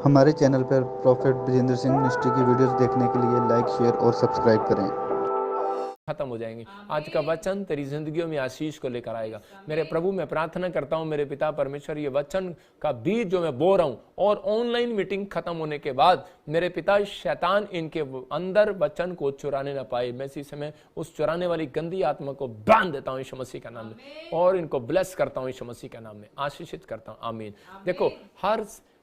हमारे चैनल पर prophet Brajendra Singh ministry की वीडियोस देखने के लिए लाइक, शेयर और सब्सक्राइब करें। खत्म हो जाएंगे। आज का वचन तेरी जिंदगियों में आशीष को लेकर आएगा। मेरे प्रभु, मैं प्रार्थना करता हूं मेरे पिता परमेश्वर, ये वचन का बीज जो मैं बो रहा हूं और ऑनलाइन मीटिंग खत्म होने के बाद मेरे पिता शैतान इनके अंदर वचन को चुराने ना पाए। मैं इसी समय उस चुराने वाली गंदी आत्मा को बांध देता हूं यीशु मसीह का नाम में और इनको ब्लेस करता हूं यीशु मसीह का नाम में, आशीषित करता हूं। आमीन। देखो,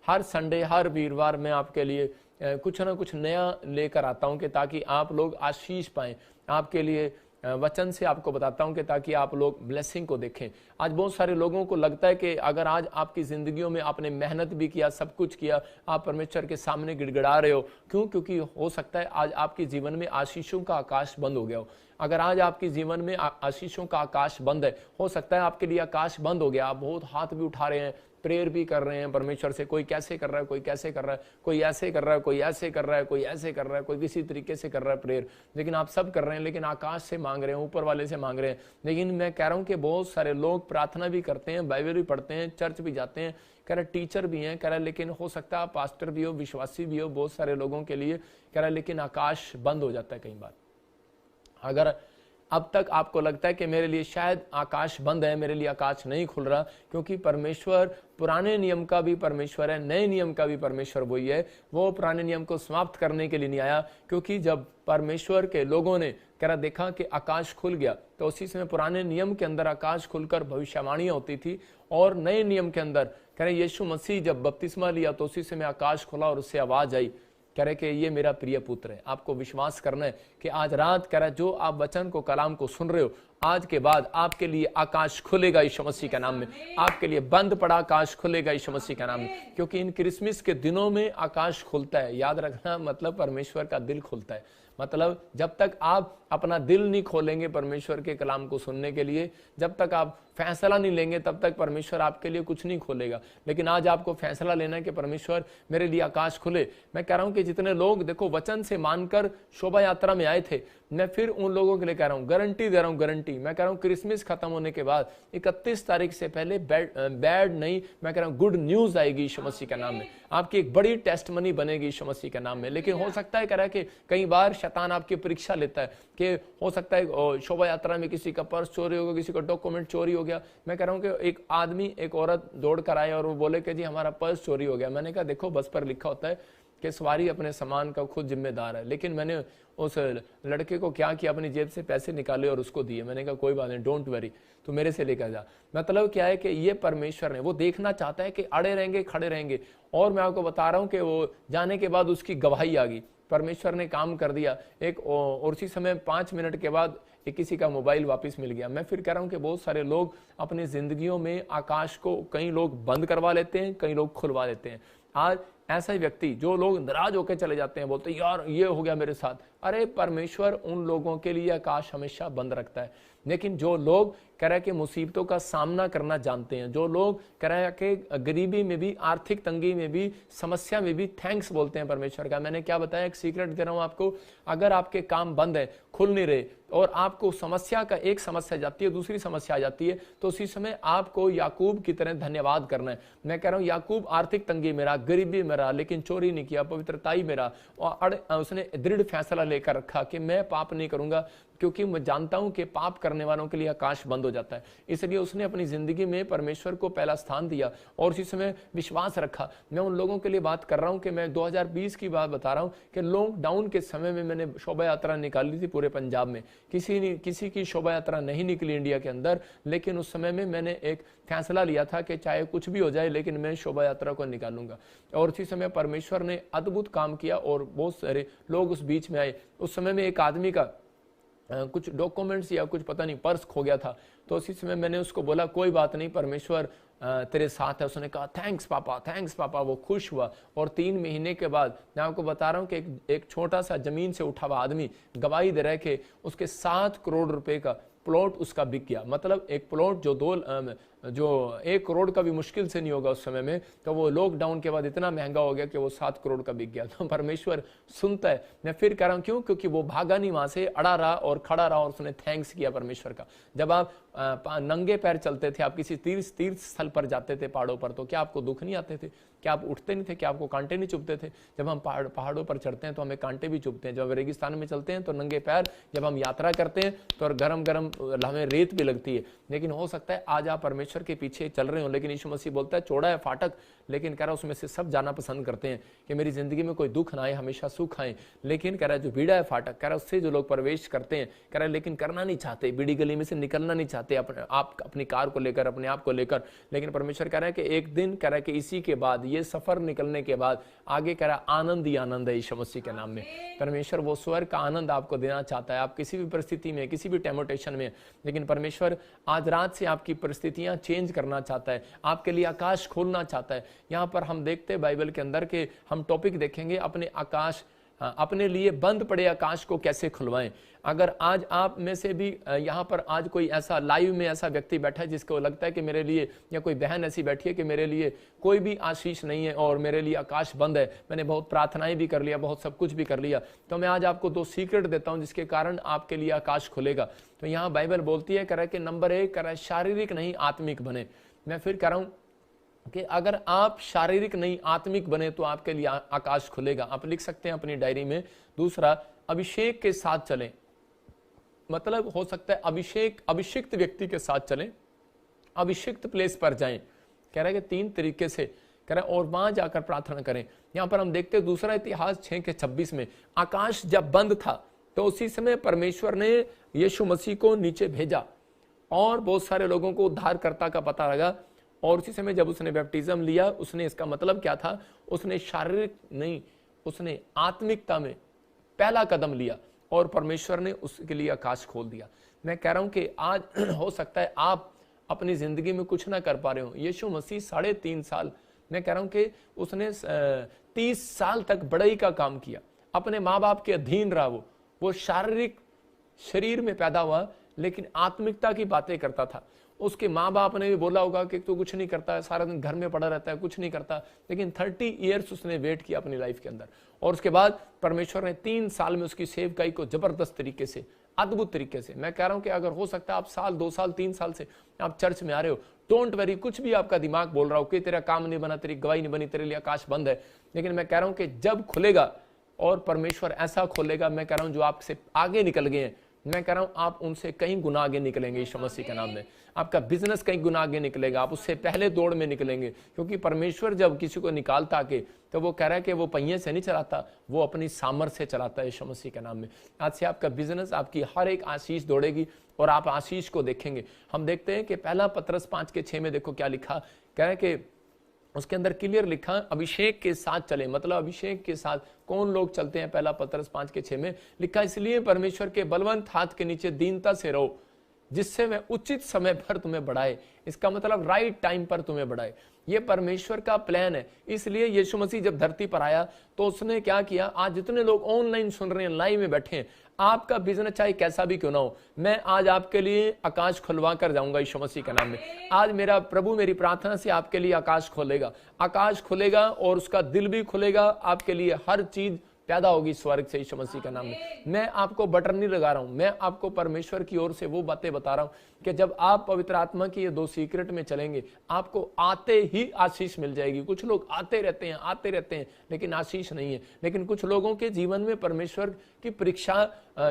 हर संडे, हर वीरवार मैं आपके लिए कुछ ना कुछ नया लेकर आता हूं कि ताकि आप लोग आशीष पाएं। आपके लिए वचन से आपको बताता हूं कि ताकि आप लोग ब्लेसिंग को देखें। आज बहुत सारे लोगों को लगता है कि अगर आज आपकी जिंदगियों में आपने मेहनत भी किया, सब कुछ किया, आप परमेश्वर के सामने गिड़गिड़ा रहे हो। क्यों? क्योंकि हो सकता है आज आपके जीवन में आशीषों का आकाश बंद हो गया हो। अगर आज आपके जीवन में आशीषों का आकाश बंद है, हो सकता है आपके लिए आकाश बंद हो गया। आप बहुत हाथ भी उठा रहे हैं, प्रेयर भी कर रहे हैं परमेश्वर से। कोई कैसे कर रहा है, कोई कैसे कर रहा है, कोई ऐसे कर रहा है, कोई ऐसे कर रहा है, कोई ऐसे कर रहा है, कोई किसी तरीके से कर रहा है प्रेयर, लेकिन आप सब कर रहे हैं, लेकिन आकाश से मांग रहे हैं, ऊपर वाले से मांग रहे हैं। लेकिन मैं कह रहा हूं कि बहुत सारे लोग प्रार्थना भी करते हैं, बाइबल भी पढ़ते हैं, चर्च भी जाते हैं, कह रहे टीचर भी हैं, कह रहा है, लेकिन हो सकता है पास्टर भी हो, विश्वासी भी हो, बहुत सारे लोगों के लिए कह रहा है, लेकिन आकाश बंद हो जाता है कई बार। अगर अब तक आपको लगता है कि मेरे लिए शायद आकाश बंद है, मेरे लिए आकाश नहीं खुल रहा, क्योंकि परमेश्वर पुराने नियम का भी परमेश्वर है, नए नियम का भी परमेश्वर वही है। वो पुराने नियम को समाप्त करने के लिए नहीं आया, क्योंकि जब परमेश्वर के लोगों ने कह रहा देखा कि आकाश खुल गया, तो उसी समय पुराने नियम के अंदर आकाश खुलकर भविष्यवाणियां होती थी, और नए नियम के अंदर कह रहे यीशु मसीह जब बपतिस्मा लिया तो उसी समय आकाश खुला और उससे आवाज आई, कह रहे कि ये मेरा प्रिय पुत्र है। आपको विश्वास करना है कि आज रात कह रहा है जो आप वचन को, कलाम को सुन रहे हो, आज के बाद आपके लिए आकाश खुलेगा यीशु मसीह के नाम में। आपके लिए बंद पड़ा आकाश खुलेगा यीशु मसीह के नाम में, क्योंकि इन क्रिसमस के दिनों में आकाश खुलता है। याद रखना, मतलब परमेश्वर का दिल खुलता है। मतलब जब तक आप अपना दिल नहीं खोलेंगे परमेश्वर के कलाम को सुनने के लिए, जब तक आप फैसला नहीं लेंगे, तब तक परमेश्वर आपके लिए कुछ नहीं खोलेगा। लेकिन आज आपको फैसला लेना है कि परमेश्वर मेरे लिए आकाश खुले। मैं कह रहा हूं कि जितने लोग देखो वचन से मानकर शोभा यात्रा में आए थे, मैं फिर उन लोगों के लिए कह रहा हूं, गारंटी दे रहा हूं, गारंटी। मैं कह रहा हूं क्रिसमस खत्म होने के बाद 31 तारीख से पहले बैड नहीं, मैं कह रहा हूं गुड न्यूज आएगी यीशु मसीह के नाम में। आपकी एक बड़ी टेस्टमनी बनेगी यीशु मसीह के नाम में। लेकिन हो सकता है कह रहा है कि कई बार शैतान आपकी परीक्षा लेता है कि हो सकता है शोभा यात्रा में किसी का पर्स चोरी हो गया, किसी का डॉक्यूमेंट चोरी हो गया। मैं कह रहा हूं कि एक आदमी, एक औरत दौड़ कर आए और वो बोले कि जी हमारा पर्स चोरी हो गया। मैंने कहा देखो, बस पर लिखा होता है कि सवारी अपने सामान का खुद जिम्मेदार है। लेकिन मैंने उस लड़के को क्या किया, अपनी जेब से पैसे निकाले और उसको दिए। मैंने कहा कोई बात नहीं, डोंट वरी, तू मेरे से लेकर जा। मतलब क्या है कि ये परमेश्वर ने, वो देखना चाहता है कि अड़े रहेंगे, खड़े रहेंगे। और मैं आपको बता रहा हूं कि वो जाने के बाद उसकी गवाही आ गई, परमेश्वर ने काम कर दिया। एक और उसी समय 5 मिनट के बाद किसी का मोबाइल वापस मिल गया। मैं फिर कह रहा हूं कि बहुत सारे लोग अपनी जिंदगियों में आकाश को, कई लोग बंद करवा लेते हैं, कई लोग खुलवा लेते हैं। आज ऐसा ही व्यक्ति, जो लोग नाराज होकर चले जाते हैं, बोलते हैं यार ये हो गया मेरे साथ। अरे परमेश्वर उन लोगों के लिए आकाश हमेशा बंद रखता है। लेकिन जो लोग कह रहे हैं कि मुसीबतों का सामना करना जानते हैं, जो लोग कह रहे हैं कि गरीबी में भी, आर्थिक तंगी में भी, समस्या में भी थैंक्स बोलते हैं परमेश्वर का। मैंने क्या बताया, एक सीक्रेट दे रहा हूं आपको। अगर आपके काम बंद है, खुल नहीं रहे, और आपको समस्या का, एक समस्या जाती है, दूसरी समस्या आ जाती है, तो उसी समय आपको याकूब की तरह धन्यवाद करना है। मैं कह रहा हूं याकूब आर्थिक तंगी में रहा, गरीबी में रहा, लेकिन चोरी नहीं किया, पवित्रताई में रहा, और उसने दृढ़ फैसला लेकर रखा कि मैं पाप नहीं करूंगा, क्योंकि मैं जानता हूं कि पाप करने वालों के लिए आकाश बंद हो जाता है। इसलिए उसने अपनी जिंदगी में परमेश्वर को पहला स्थान दिया और उसी समय विश्वास रखा। मैं उन लोगों के लिए बात कर रहा हूं कि मैं 2020 की बात बता रहा हूं कि लॉकडाउन के समय में मैंने शोभा यात्रा निकाली थी पूरे पंजाब में। किसी की शोभा यात्रा नहीं निकली इंडिया के अंदर, लेकिन उस समय में मैंने एक फैसला लिया था कि चाहे कुछ भी हो जाए, लेकिन मैं शोभा यात्रा को निकालूंगा। और उसी समय परमेश्वर ने अद्भुत काम किया और बहुत सारे लोग उस बीच में आए। उस समय में एक आदमी का कुछ डॉक्यूमेंट्स या कुछ पता नहीं पर्स खो गया था, तो उसी समय मैंने उसको बोला कोई बात नहीं, परमेश्वर तेरे साथ है। उसने कहा थैंक्स पापा, थैंक्स पापा। वो खुश हुआ और 3 महीने के बाद मैं आपको बता रहा हूं कि एक छोटा सा जमीन से उठा हुआ आदमी गवाही दे रहे कि उसके 7 करोड़ रुपए का प्लॉट उसका बिक गया। मतलब एक प्लॉट जो जो 1 करोड़ का भी मुश्किल से नहीं होगा उस समय में, तो वो लॉकडाउन के बाद इतना महंगा हो गया कि वो 7 करोड़ का बिक गया। तो परमेश्वर सुनता है। मैं फिर कह रहा हूं क्यों? क्योंकि वो भागा नहीं, वहां से अड़ा रहा और खड़ा रहा और उसने थैंक्स किया परमेश्वर का। जब आप नंगे पैर चलते थे, आप किसी तीर्थ स्थल पर जाते थे पहाड़ों पर, तो क्या आपको दुख नहीं आते थे? क्या आप उठते नहीं थे? क्या आपको कांटे नहीं चुभते थे? जब हम पहाड़ों पर चढ़ते हैं तो हमें कांटे भी चुभते हैं। जब रेगिस्तान में चलते हैं तो नंगे पैर, जब हम यात्रा करते हैं तो गरम गरम हमें रेत भी लगती है। लेकिन हो सकता है आज आप परमेश्वर के पीछे चल रहे हो, लेकिन यीशु मसीह बोलता है चौड़ा है फाटक, लेकिन कह रहा है उसमें से सब जाना पसंद करते हैं कि मेरी जिंदगी में कोई दुख ना आए, हमेशा सुख आए। लेकिन कह रहा है जो बीड़ा है फाटक, कह रहा है उससे जो लोग प्रवेश करते हैं, कह रहा है लेकिन करना नहीं चाहते, बीड़ी गली में से निकलना नहीं चाहते अपनी कार को लेकर, अपने आप को लेकर। लेकिन परमेश्वर कह रहा है कि एक दिन, कह रहा है कि इसी के बाद, ये सफर निकलने के बाद आगे कह रहा है आनंद ही आनंद है यीशु मसीह के नाम में। परमेश्वर वो स्वर्ग का आनंद आपको देना चाहता है। आप किसी भी परिस्थिति में, किसी भी टेम्पटेशन में, लेकिन परमेश्वर आज रात से आपकी परिस्थितियां चेंज करना चाहता है, आपके लिए आकाश खोलना चाहता है। यहां पर हम देखते हैं बाइबल के अंदर के हम टॉपिक देखेंगे अपने लिए बंद पड़े आकाश को कैसे खुलवाएं। अगर आज आप में से भी यहाँ पर आज कोई ऐसा लाइव में ऐसा व्यक्ति बैठा है जिसको लगता है कि मेरे लिए, या कोई बहन ऐसी बैठी है कि मेरे लिए कोई भी आशीष नहीं है और मेरे लिए आकाश बंद है, मैंने बहुत प्रार्थनाएं भी कर लिया, बहुत सब कुछ भी कर लिया, तो मैं आज आपको 2 सीक्रेट देता हूं जिसके कारण आपके लिए आकाश खुलेगा। तो यहाँ बाइबल बोलती है, कह रहा है कि नंबर 1 कह रहा है शारीरिक नहीं आत्मिक बने। मैं फिर कह रहा हूं कि अगर आप शारीरिक नहीं आत्मिक बने तो आपके लिए आकाश खुलेगा। आप लिख सकते हैं अपनी डायरी में। दूसरा, अभिषेक के साथ चलें। मतलब हो सकता है अभिषिक्त व्यक्ति के साथ चलें, अभिषिक्त प्लेस पर जाएं। कह रहा है कि 3 तरीके से, कह रहा है और वहां जाकर प्रार्थना करें। यहां पर हम देखते हैं दूसरा इतिहास 6:26 में, आकाश जब बंद था तो उसी समय परमेश्वर ने यीशु मसीह को नीचे भेजा और बहुत सारे लोगों को उद्धारकर्ता का पता लगा। और उसी समय जब उसने बैप्टिज्म लिया, उसने, इसका मतलब क्या था, उसने शारीरिक नहीं, उसने आत्मिकता में पहला कदम लिया और परमेश्वर ने उसके लिए आकाश खोल दिया। मैं कह रहा हूं कि आज हो सकता है आप अपनी जिंदगी में कुछ ना कर पा रहे हो। यीशु मसीह 3.5 साल, मैं कह रहा हूं कि उसने 30 साल तक बड़ाई का काम किया, अपने माँ बाप के अधीन रहा। वो शारीरिक शरीर में पैदा हुआ लेकिन आत्मिकता की बातें करता था। उसके माँ बाप ने भी बोला होगा कि तू कुछ नहीं करता है, सारा दिन घर में पड़ा रहता है, कुछ नहीं करता। लेकिन 30 ईयर्स उसने वेट किया अपनी लाइफ के अंदर, और उसके बाद परमेश्वर ने 3 साल में उसकी सेवकाई को जबरदस्त तरीके से, अद्भुत तरीके से, मैं कह रहा हूं कि अगर हो सकता है आप 1 साल 2 साल 3 साल से आप चर्च में आ रहे हो, डोंट वरी, कुछ भी आपका दिमाग बोल रहा हो कि तेरा काम नहीं बना, तेरी गवाही नहीं बनी, तेरे लिए आकाश बंद है, लेकिन मैं कह रहा हूं कि जब खुलेगा और परमेश्वर ऐसा खोलेगा, मैं कह रहा हूं जो आपसे आगे निकल गए हैं, मैं कह रहा हूं आप उनसे कहीं गुना आगे निकलेंगे यीशु मसीह के नाम में। आपका बिजनेस कहीं गुना आगे निकलेगा, आप उससे पहले दौड़ में निकलेंगे, क्योंकि परमेश्वर जब किसी को निकालता आके तो वो कह रहा है कि वो पहिए से नहीं चलाता, वो अपनी सामर्थ्य से चलाता है यीशु मसीह के नाम में। आज से आपका बिजनेस, आपकी हर एक आशीष दौड़ेगी और आप आशीष को देखेंगे। हम देखते हैं कि पहला पतरस 5:6 में देखो क्या लिखा, कह रहा है कि उसके अंदर क्लियर लिखा, अभिषेक के साथ चले। मतलब अभिषेक के साथ कौन लोग चलते हैं? पहला पतरस 5:6 में लिखा, इसलिए परमेश्वर के बलवंत हाथ के नीचे दीनता से रहो, जिससे वह उचित समय पर तुम्हें बढ़ाए। इसका मतलब राइट टाइम पर तुम्हें बढ़ाए। ये परमेश्वर का प्लान है। इसलिए यीशु मसीह जब धरती पर आया तो उसने क्या किया? आज जितने लोग ऑनलाइन सुन रहे हैं, लाइव में बैठे हैं, आपका बिजनेस चाहे कैसा भी क्यों ना हो, मैं आज आपके लिए आकाश खुलवा कर जाऊंगा यीशु मसीह के नाम में। आज मेरा प्रभु मेरी प्रार्थना से आपके लिए आकाश खोलेगा, आकाश खुलेगा और उसका दिल भी खुलेगा। आपके लिए हर चीज पैदा होगी स्वर्ग से यीशु मसीह के नाम में। मैं आपको बटन नहीं लगा रहा हूं, मैं आपको परमेश्वर की ओर से वो बातें बता रहा हूं कि जब आप पवित्र आत्मा की ये 2 सीक्रेट में चलेंगे, आपको आते ही आशीष मिल जाएगी। कुछ लोग आते रहते हैं लेकिन आशीष नहीं है। लेकिन कुछ लोगों के जीवन में परमेश्वर की परीक्षा,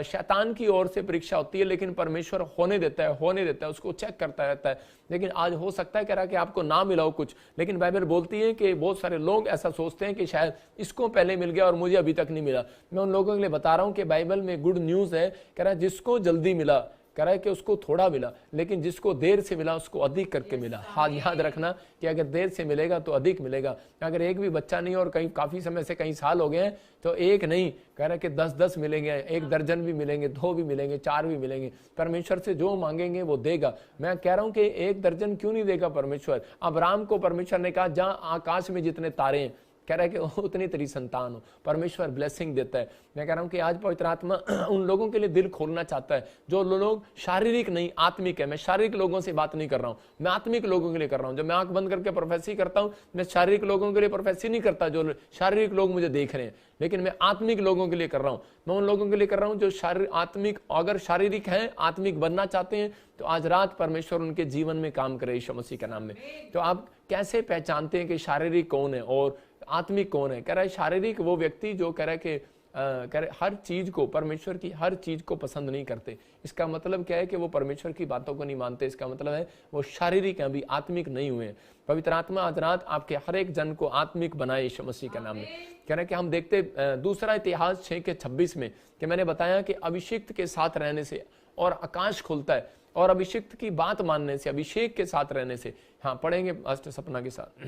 शैतान की ओर से परीक्षा होती है, लेकिन परमेश्वर होने देता है, उसको चेक करता रहता है। लेकिन आज हो सकता है कह रहा कि आपको ना मिला हो कुछ, लेकिन बाइबल बोलती है कि बहुत सारे लोग ऐसा सोचते हैं कि शायद इसको पहले मिल गया और मुझे अभी तक नहीं मिला। मैं उन लोगों के लिए बता रहा हूं कि बाइबल में गुड न्यूज है। कह रहा है जिसको जल्दी मिला, कह रहा है कि उसको थोड़ा मिला, लेकिन जिसको देर से मिला उसको अधिक करके मिला। हाँ, याद रखना कि अगर देर से मिलेगा तो अधिक मिलेगा। अगर एक भी बच्चा नहीं और कहीं काफी समय से कई साल हो गए हैं तो एक नहीं, कह रहा है कि 10-10 मिलेंगे, 1 दर्जन भी मिलेंगे, 2 भी मिलेंगे, 4 भी मिलेंगे। परमेश्वर से जो मांगेंगे वो देगा। मैं कह रहा हूं कि 1 दर्जन क्यों नहीं देगा परमेश्वर? अब्राहम को परमेश्वर ने कहा जहां आकाश में जितने तारे हैं, कह रहा है कि उतनी तेरी संतान हो। परमेश्वर ब्लेसिंग देता है। मैं कह रहा हूं कि आज पवित्र आत्मा उन लोगों के लिए दिल खोलना चाहता है जो लोग शारीरिक नहीं आत्मिक है। मैं शारीरिक लोगों से बात नहीं कर रहा हूं, मैं आत्मिक लोगों के लिए कर रहा हूं। जब मैं आंख बंद करके प्रोफेसी करता हूं, मैं शारीरिक लोगों के लिए प्रोफेसी नहीं करता जो शारीरिक लोग मुझे देख रहे हैं, लेकिन मैं आत्मिक लोगों के लिए कर रहा हूं। मैं उन लोगों के लिए कर रहा हूं जो आत्मिक, अगर शारीरिक हैं, आत्मिक बनना चाहते हैं, तो आज रात परमेश्वर उनके जीवन में काम करे यीशु मसीह के नाम में। तो आप कैसे पहचानते हैं कि शारीरिक कौन है और आत्मिक कौन है? कह रहा है शारीरिक वो व्यक्ति जो कह रहा है कि हर चीज को, परमेश्वर की हर चीज को पसंद नहीं करते। इसका मतलब क्या है कि वो परमेश्वर की बातों को नहीं मानते। इसका मतलब है वो शारीरिक हैं, अभी आत्मिक नहीं हुए हैं। पवित्र आत्मा आज रात आपके हर एक जन को आत्मिक बनाए यीशु मसीह के नाम में। कह रहे हैं कि हम देखते दूसरा इतिहास 6:26 में कि मैंने बताया कि अभिषिक्त के साथ रहने से और आकाश खुलता है, और अभिषिक्त की बात मानने से, अभिषेक के साथ रहने से। हाँ, पढ़ेंगे अष्ट सपना के साथ।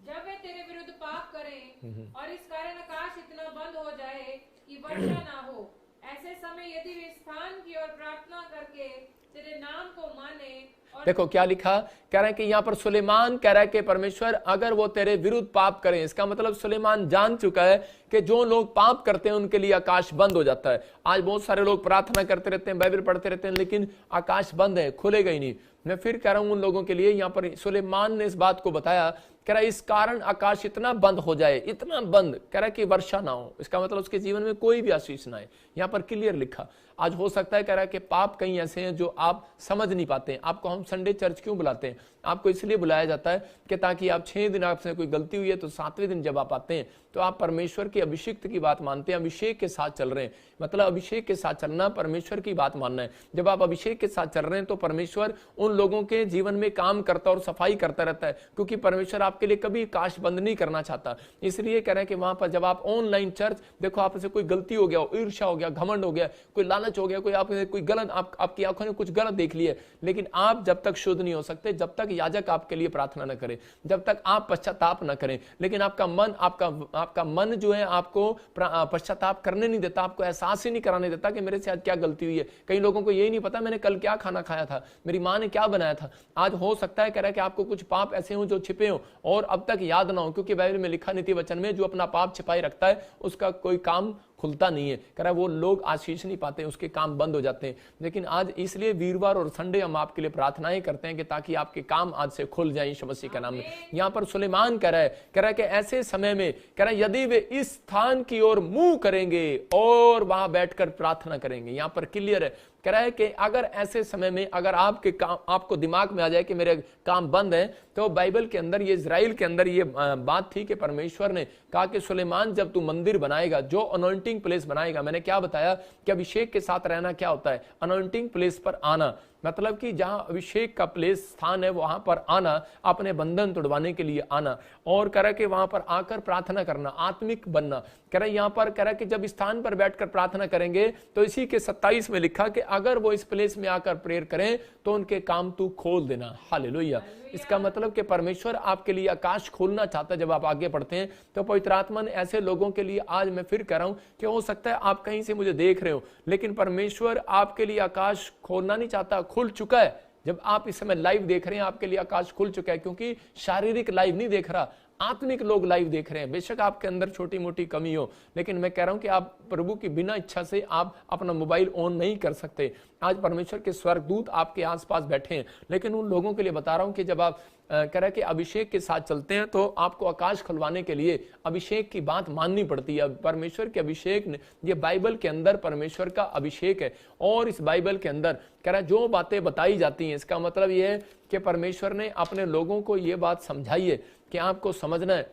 जब वे तेरे विरुद्ध पाप करें और इस कारण आकाश इतना बंद हो जाए कि वर्षा ना हो, ऐसे समय यदि वे स्थान की ओर प्रार्थना करके तेरे नाम को माने और देखो क्या लिखा, कह रहा है कि यहाँ पर सुलेमान कह रहा है कि परमेश्वर अगर वो तेरे विरुद्ध पाप करें, इसका मतलब सुलेमान जान चुका है कि जो लोग पाप करते हैं उनके लिए आकाश बंद हो जाता है। आज बहुत सारे लोग प्रार्थना करते रहते हैं, बाइबल पढ़ते रहते हैं, लेकिन आकाश बंद है, खुलेगा ही नहीं। मैं फिर कह रहा हूं उन लोगों के लिए, यहाँ पर सुलेमान ने इस बात को बताया, कह रहा है इस कारण आकाश इतना बंद हो जाए, इतना बंद, कह रहा है कि वर्षा ना हो। इसका मतलब उसके जीवन में कोई भी आशीष ना है। यहाँ पर क्लियर लिखा। आज हो सकता है, कह रहा है कि पाप कहीं ऐसे हैं जो आप समझ नहीं पाते हैं। आपको हम संडे चर्च क्यों बुलाते हैं? आपको इसलिए बुलाया जाता है कि ताकि आप 6 दिन आपसे कोई गलती हुई है तो 7वें दिन जब आप आते हैं तो आप परमेश्वर के अभिषेक की बात मानते हैं, अभिषेक के साथ चल रहे हैं। मतलब अभिषेक के साथ चलना, परमेश्वर की बात मानना है। जब आप अभिषेक के साथ चल रहे हैं तो परमेश्वर उन लोगों के जीवन में काम करता और सफाई करता रहता है, क्योंकि परमेश्वर आपके लिए कभी आकाश बंद नहीं करना चाहता। इसलिए कह रहे हैं कि वहां पर जब आप ऑनलाइन चर्च देखो, आपसे कोई गलती हो गया, ईर्ष्या हो गया, घमंड हो गया, कोई लालच हो गया, कोई आपने कोई गलत आपकी आंखों ने कुछ गलत देख लिया, लेकिन आप जब तक शुद्ध नहीं हो सकते, जब तक याजक आपके लिए प्रार्थना न करे, जब तक आप पश्चाताप न करें। लेकिन आपका मन जो है आपको पश्चाताप करने नहीं देता, आपको एहसास ही नहीं कराने देता कि मेरे से आज क्या गलती हुई है। कई लोगों को यही नहीं पता मैंने कल क्या खाना खाया था, मेरी माँ ने क्या बनाया था। आज हो सकता है कह रहा है कि आपको कुछ पाप ऐसे हो जो छिपे हो और अब तक याद ना हो, क्योंकि बाइबल में लिखा नीति वचन में जो अपना पाप छिपाई रखता है उसका कोई काम खुलता नहीं है। कह रहा है वो लोग आशीष नहीं पाते, उसके काम बंद हो जाते हैं। लेकिन आज इसलिए वीरवार और संडे हम आपके लिए प्रार्थनाएं करते हैं कि ताकि आपके काम आज से खुल जाएं यीशु मसीह के नाम में। यहाँ पर सुलेमान कह रहा है कि ऐसे समय में कह रहा है यदि वे इस स्थान की ओर मुंह करेंगे और वहां बैठकर प्रार्थना करेंगे। यहाँ पर क्लियर है, कह रहा है कि अगर ऐसे समय में अगर आपके काम, आपको दिमाग में आ जाए कि मेरे काम बंद है, तो बाइबल के अंदर ये इजराइल के अंदर ये बात थी कि परमेश्वर ने कहा कि सुलेमान जब तू मंदिर बनाएगा, जो अनॉइंटिंग प्लेस बनाएगा, मैंने क्या बताया कि अभिषेक के साथ रहना क्या होता है, अनॉइंटिंग प्लेस पर आना, मतलब कि जहां अभिषेक का प्लेस स्थान है वहां पर आना, अपने बंधन तोड़वाने के लिए आना, और कह रहा कि वहां पर आकर प्रार्थना करना, आत्मिक बनना। कह रहा यहाँ पर कह रहा कि जब स्थान पर बैठकर प्रार्थना करेंगे तो इसी के 27 में लिखा कि अगर वो इस प्लेस में आकर प्रेयर करें तो उनके काम तू खोल देना। हालेलुया। इसका मतलब कि परमेश्वर आपके लिए आकाश खोलना चाहता है। जब आप आगे बढ़ते हैं तो पवित्र आत्मा ने ऐसे लोगों के लिए, आज मैं फिर कह रहा हूं कि हो सकता है आप कहीं से मुझे देख रहे हो, लेकिन परमेश्वर आपके लिए आकाश खोलना नहीं चाहता, खुल चुका है। जब आप इस समय लाइव देख रहे हैं आपके लिए आकाश खुल चुका है, क्योंकि शारीरिक लाइव नहीं देख रहा, आत्मिक लोग लाइव देख रहे हैं। बेशक आपके अंदर छोटी मोटी कमी हो, लेकिन मैं कह रहा हूं कि आप प्रभु की बिना इच्छा से आप अपना मोबाइल ऑन नहीं कर सकते। आज परमेश्वर के स्वर्गदूत आपके आसपास बैठे हैं, लेकिन उन लोगों के लिए बता रहा हूं कि जब आप कह रहे कि अभिषेक के साथ चलते हैं तो आपको आकाश खुलवाने के लिए अभिषेक की बात माननी पड़ती है। परमेश्वर के अभिषेक ने, ये बाइबल के अंदर परमेश्वर का अभिषेक है, और इस बाइबल के अंदर कह रहा जो बातें बताई जाती हैं, इसका मतलब यह है कि परमेश्वर ने अपने लोगों को यह बात समझाई है कि आपको समझना है।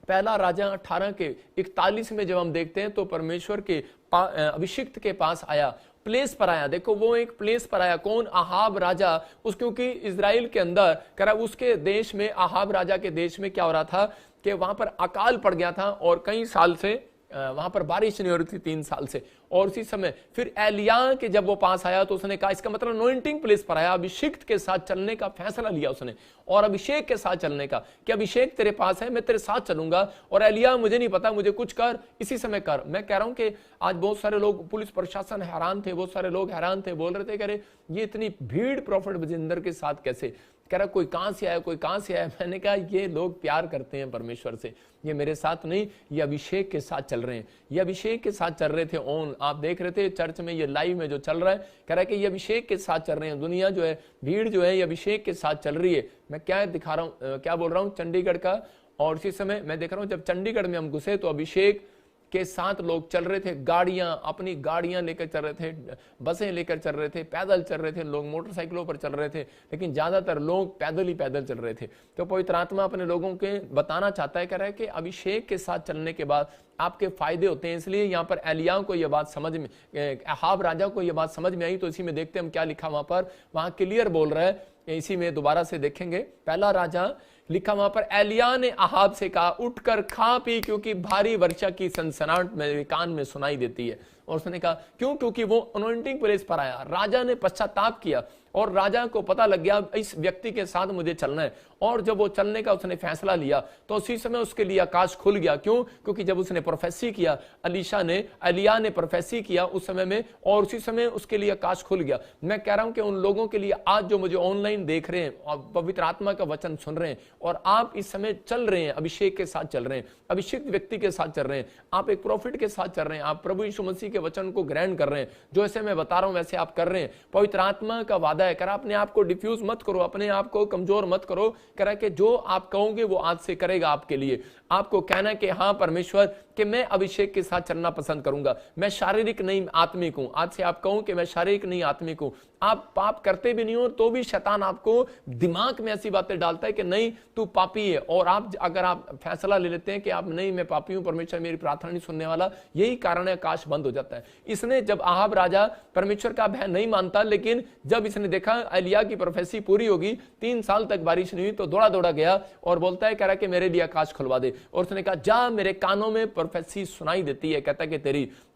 पहला राजा 18:41 में जब हम देखते हैं तो परमेश्वर के अभिषिक्त के पास आया, प्लेस पर आया। देखो वो एक प्लेस पर आया, कौन? आहाब राजा। क्योंकि इजराइल के अंदर कह रहा उसके देश में, आहाब राजा के देश में क्या हो रहा था कि वहां पर अकाल पड़ गया था और कई साल से वहां पर बारिश नहीं हो रही थी, 3 साल से। और उसी समय फिर एलिया के जब वो पास आया तो उसने कहा, इसका मतलब अनॉइंटिंग प्लेस पर आया, अभिषेक के साथ चलने का फैसला लिया उसने, और अभिषेक के साथ चलने का कि अभिषेक तेरे पास है, मैं तेरे साथ चलूंगा। और एलिया मुझे नहीं पता, मुझे कुछ कर, इसी समय कर। मैं कह रहा हूं कि आज बहुत सारे लोग, पुलिस प्रशासन हैरान थे, बहुत सारे लोग हैरान थे, बोल रहे थे, कह रहे ये इतनी भीड़ प्रॉफिट बजिंदर के साथ कैसे? कह रहा कोई कहां से आया, कोई कहां से आया। मैंने कहा ये लोग प्यार करते हैं परमेश्वर से, ये मेरे साथ नहीं, ये अभिषेक के साथ चल रहे हैं, ये अभिषेक के साथ चल रहे थे। ऑन आप देख रहे थे चर्च में, ये लाइव में जो चल रहा है, कह रहा है कि ये अभिषेक के साथ चल रहे हैं। दुनिया जो है, भीड़ जो है, ये अभिषेक के साथ चल रही है। मैं क्या दिखा रहा हूं, क्या बोल रहा हूं, चंडीगढ़ का। और इसी समय मैं देख रहा हूं जब चंडीगढ़ में हम घुसे तो अभिषेक के साथ लोग चल रहे थे, गाड़ियां, अपनी गाड़ियां लेकर चल रहे थे, बसें लेकर चल रहे थे, पैदल चल रहे थे, लोग मोटरसाइकिलों पर चल रहे थे, लेकिन ज्यादातर लोग पैदल ही पैदल चल रहे थे। तो पवित्र आत्मा अपने लोगों के बताना चाहता है, कह रहा है कि अभिषेक के साथ चलने के बाद आपके फायदे होते हैं। इसलिए यहाँ पर एलिया को यह बात समझ में, अहाब राजा को यह बात समझ में आई। तो इसी में देखते हैं हम क्या लिखा वहां पर, वहां क्लियर बोल रहा है, इसी में दोबारा से देखेंगे। पहला राजा लिखा वहां पर, एलिया ने अहाब से कहा उठकर खा पी, क्योंकि भारी वर्षा की सनसनाहट मेरे कान में सुनाई देती है। और उसने कहा क्यों, क्योंकि वो अनॉइंटिंग प्लेस पर आया। राजा ने पश्चाताप किया और राजा को पता लग गया इस व्यक्ति के साथ मुझे चलना है। और जब वो चलने का उसने फैसला लिया तो उसी समय उसके लिए आकाश खुल गया। क्यों, क्योंकि जब उसने प्रोफेसी किया, एलिया ने प्रोफेसी किया उस समय में, और उसी समय उसके लिए आकाश खुल गया। मैं कह रहा हूं कि उन लोगों के लिए आज जो मुझे ऑनलाइन देख रहे हैं और पवित्र आत्मा का वचन सुन रहे हैं, और आप इस समय चल रहे हैं, अभिषेक के साथ चल रहे हैं, अभिषेक व्यक्ति के साथ चल रहे हैं, आप एक प्रॉफिट के साथ चल रहे हैं, आप प्रभु यीशु मसीह के वचन को ग्रहण कर रहे हैं, जो ऐसे मैं बता रहा हूं वैसे आप कर रहे हैं। पवित्र आत्मा का वादा है, करा अपने आप को डिफ्यूज मत करो, अपने आप को कमजोर मत करो। करा कि जो आप कहोगे वो आज से करेगा आपके लिए। आपको कहना कि हाँ परमेश्वर, कि मैं अभिषेक के साथ चलना पसंद करूंगा, मैं शारीरिक नहीं आत्मिक हूं। आज से आप कहो कि मैं शारीरिक नहीं आत्मिक हूं। आप पाप करते भी नहीं हो तो भी शैतान आपको दिमाग में ऐसी बातें डालता है कि नहीं तू पापी है। और आप अगर आप फैसला ले लेते हैं कि आप नहीं मैं पापी हूं, परमेश्वर मेरी प्रार्थना नहीं सुनने वाला, यही कारण है आकाश बंद हो जाता है। इसने जब अहाब राजा परमेश्वर का भय नहीं मानता, लेकिन जब इसने देखा एलिया की प्रोफेसी पूरी होगी, 3 साल तक बारिश नहीं हुई, तो दौड़ा दौड़ा गया और बोलता है, कह रहा कि मेरे लिए आकाश खुलवा दे। और उसने कहा जा, मेरे कानों में प्रोफेसी सुनाई देती है, कहता कि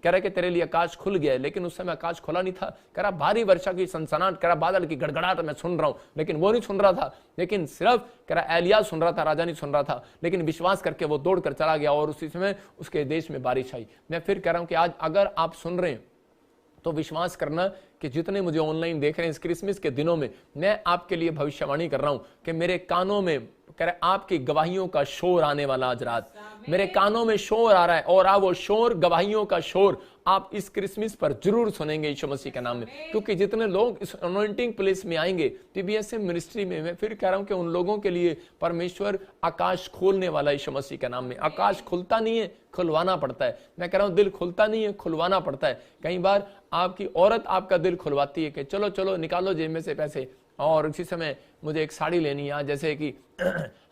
कह रहा कि तेरे लिए आकाश खुल गया है। लेकिन उस समय आकाश खुला नहीं था। कह रहा भारी वर्षा की सनसनाहट, कह रहा बादल की गड़गड़ाहट मैं सुन रहा हूं, लेकिन वो नहीं सुन रहा था, लेकिन सिर्फ कह रहा एलिया सुन रहा था, राजा नहीं सुन रहा था। लेकिन विश्वास करके वो दौड़ कर चला गया और उसी समय उसके देश में बारिश आई। मैं फिर कह रहा हूं कि आज अगर आप सुन रहे हैं तो विश्वास करना कि जितने मुझे ऑनलाइन देख रहे हैं इस क्रिसमस के दिनों में, मैं आपके लिए भविष्यवाणी कर रहा हूं कि मेरे कानों में कह रहे आपकी गवाहियों का शोर आने वाला। आज रात मेरे कानों में शोर आ रहा है, और वो शोर, गवाहियों का शोर आप इस क्रिसमस पर जरूर सुनेंगे यीशु मसीह के नाम में। क्योंकि जितने लोग इस अनॉइंटिंग प्लेस में आएंगे टीबीएसएम मिनिस्ट्री में, मैं फिर कह रहा हूं कि उन लोगों के लिए परमेश्वर आकाश खोलने वाला यीशु मसीह के नाम में। आकाश खुलता नहीं है, खुलवाना पड़ता है। मैं कह रहा हूं दिल खुलता नहीं है, खुलवाना पड़ता है। कई बार आपकी औरत आपका दिल खुलवाती है कि चलो चलो निकालो जेब में से पैसे, और उसी समय मुझे एक साड़ी लेनी है। जैसे कि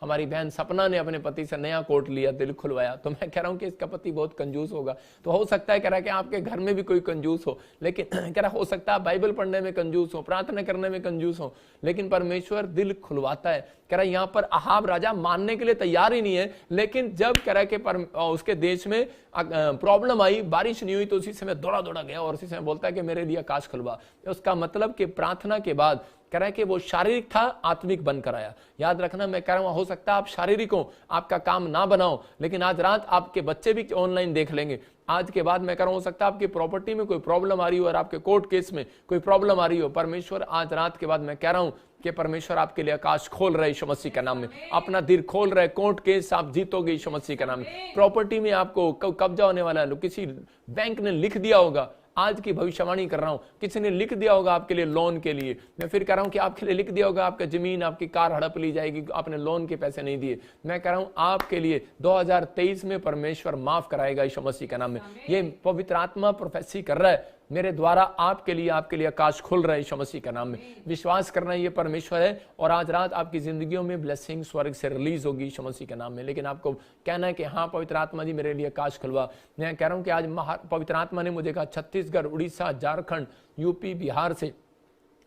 हमारी बहन सपना ने अपने पति से नया कोट लिया, दिल खुलवाया। तो मैं कह रहा हूं कि इसका पति बहुत कंजूस होगा। तो हो सकता है कह रहा है कि आपके घर में भी कोई कंजूस हो, लेकिन कह रहा हो सकता है बाइबल पढ़ने में कंजूस हो, प्रार्थना करने में कंजूस हो, लेकिन परमेश्वर दिल खुलवाता है। कह रहा यहाँ पर अहाब राजा मानने के लिए तैयार ही नहीं है, लेकिन जब कह रहा कि उसके देश में प्रॉब्लम आई, बारिश नहीं हुई, तो उसी समय दौड़ा दौड़ा गया और उसी समय बोलता है कि मेरे लिए आकाश खुलवा। उसका मतलब कि प्रार्थना के बाद कह रहा है कि वो शारीरिक था, आत्मिक बनकर आया। याद रखना, मैं कह रहा हूं हो सकता है आप शारीरिक हो, आपका काम ना बनाओ, लेकिन आज रात आपके बच्चे भी ऑनलाइन देख लेंगे। आज के बाद मैं कह रहा हूं हो सकता है आपकी प्रॉपर्टी में कोई प्रॉब्लम आ रही हो और आपके कोर्ट केस में कोई प्रॉब्लम आ रही हो। परमेश्वर आज रात के बाद मैं कह रहा हूं कि परमेश्वर आपके लिए आकाश खोल रहा है यीशु मसीह के नाम में। अपना दिल खोल रहा है, कोर्ट केस आप जीतोगे यीशु मसीह के नाम में। प्रॉपर्टी में आपको कब्जा होने वाला है, किसी बैंक ने लिख दिया होगा, आज की भविष्यवाणी कर रहा हूं, किसी ने लिख दिया होगा आपके लिए लोन के लिए। मैं फिर कह रहा हूं कि आपके लिए लिख दिया होगा आपका जमीन, आपकी कार हड़प ली जाएगी, आपने लोन के पैसे नहीं दिए। मैं कह रहा हूं आपके लिए 2023 में परमेश्वर माफ कराएगा यीशु मसीह के नाम में। ये पवित्र आत्मा प्रोफेसी कर रहा है मेरे द्वारा आपके लिए आकाश खुल रहा है यीशु मसीह के नाम में। विश्वास करना ये परमेश्वर है, और आज रात आपकी जिंदगियों में ब्लेसिंग स्वर्ग से रिलीज होगी यीशु मसीह के नाम में। लेकिन आपको कहना है कि हाँ पवित्र आत्मा जी मेरे लिए आकाश खुलवा। मैं कह रहा हूं कि आज पवित्र आत्मा ने मुझे कहा छत्तीसगढ़, उड़ीसा, झारखंड, यूपी, बिहार से,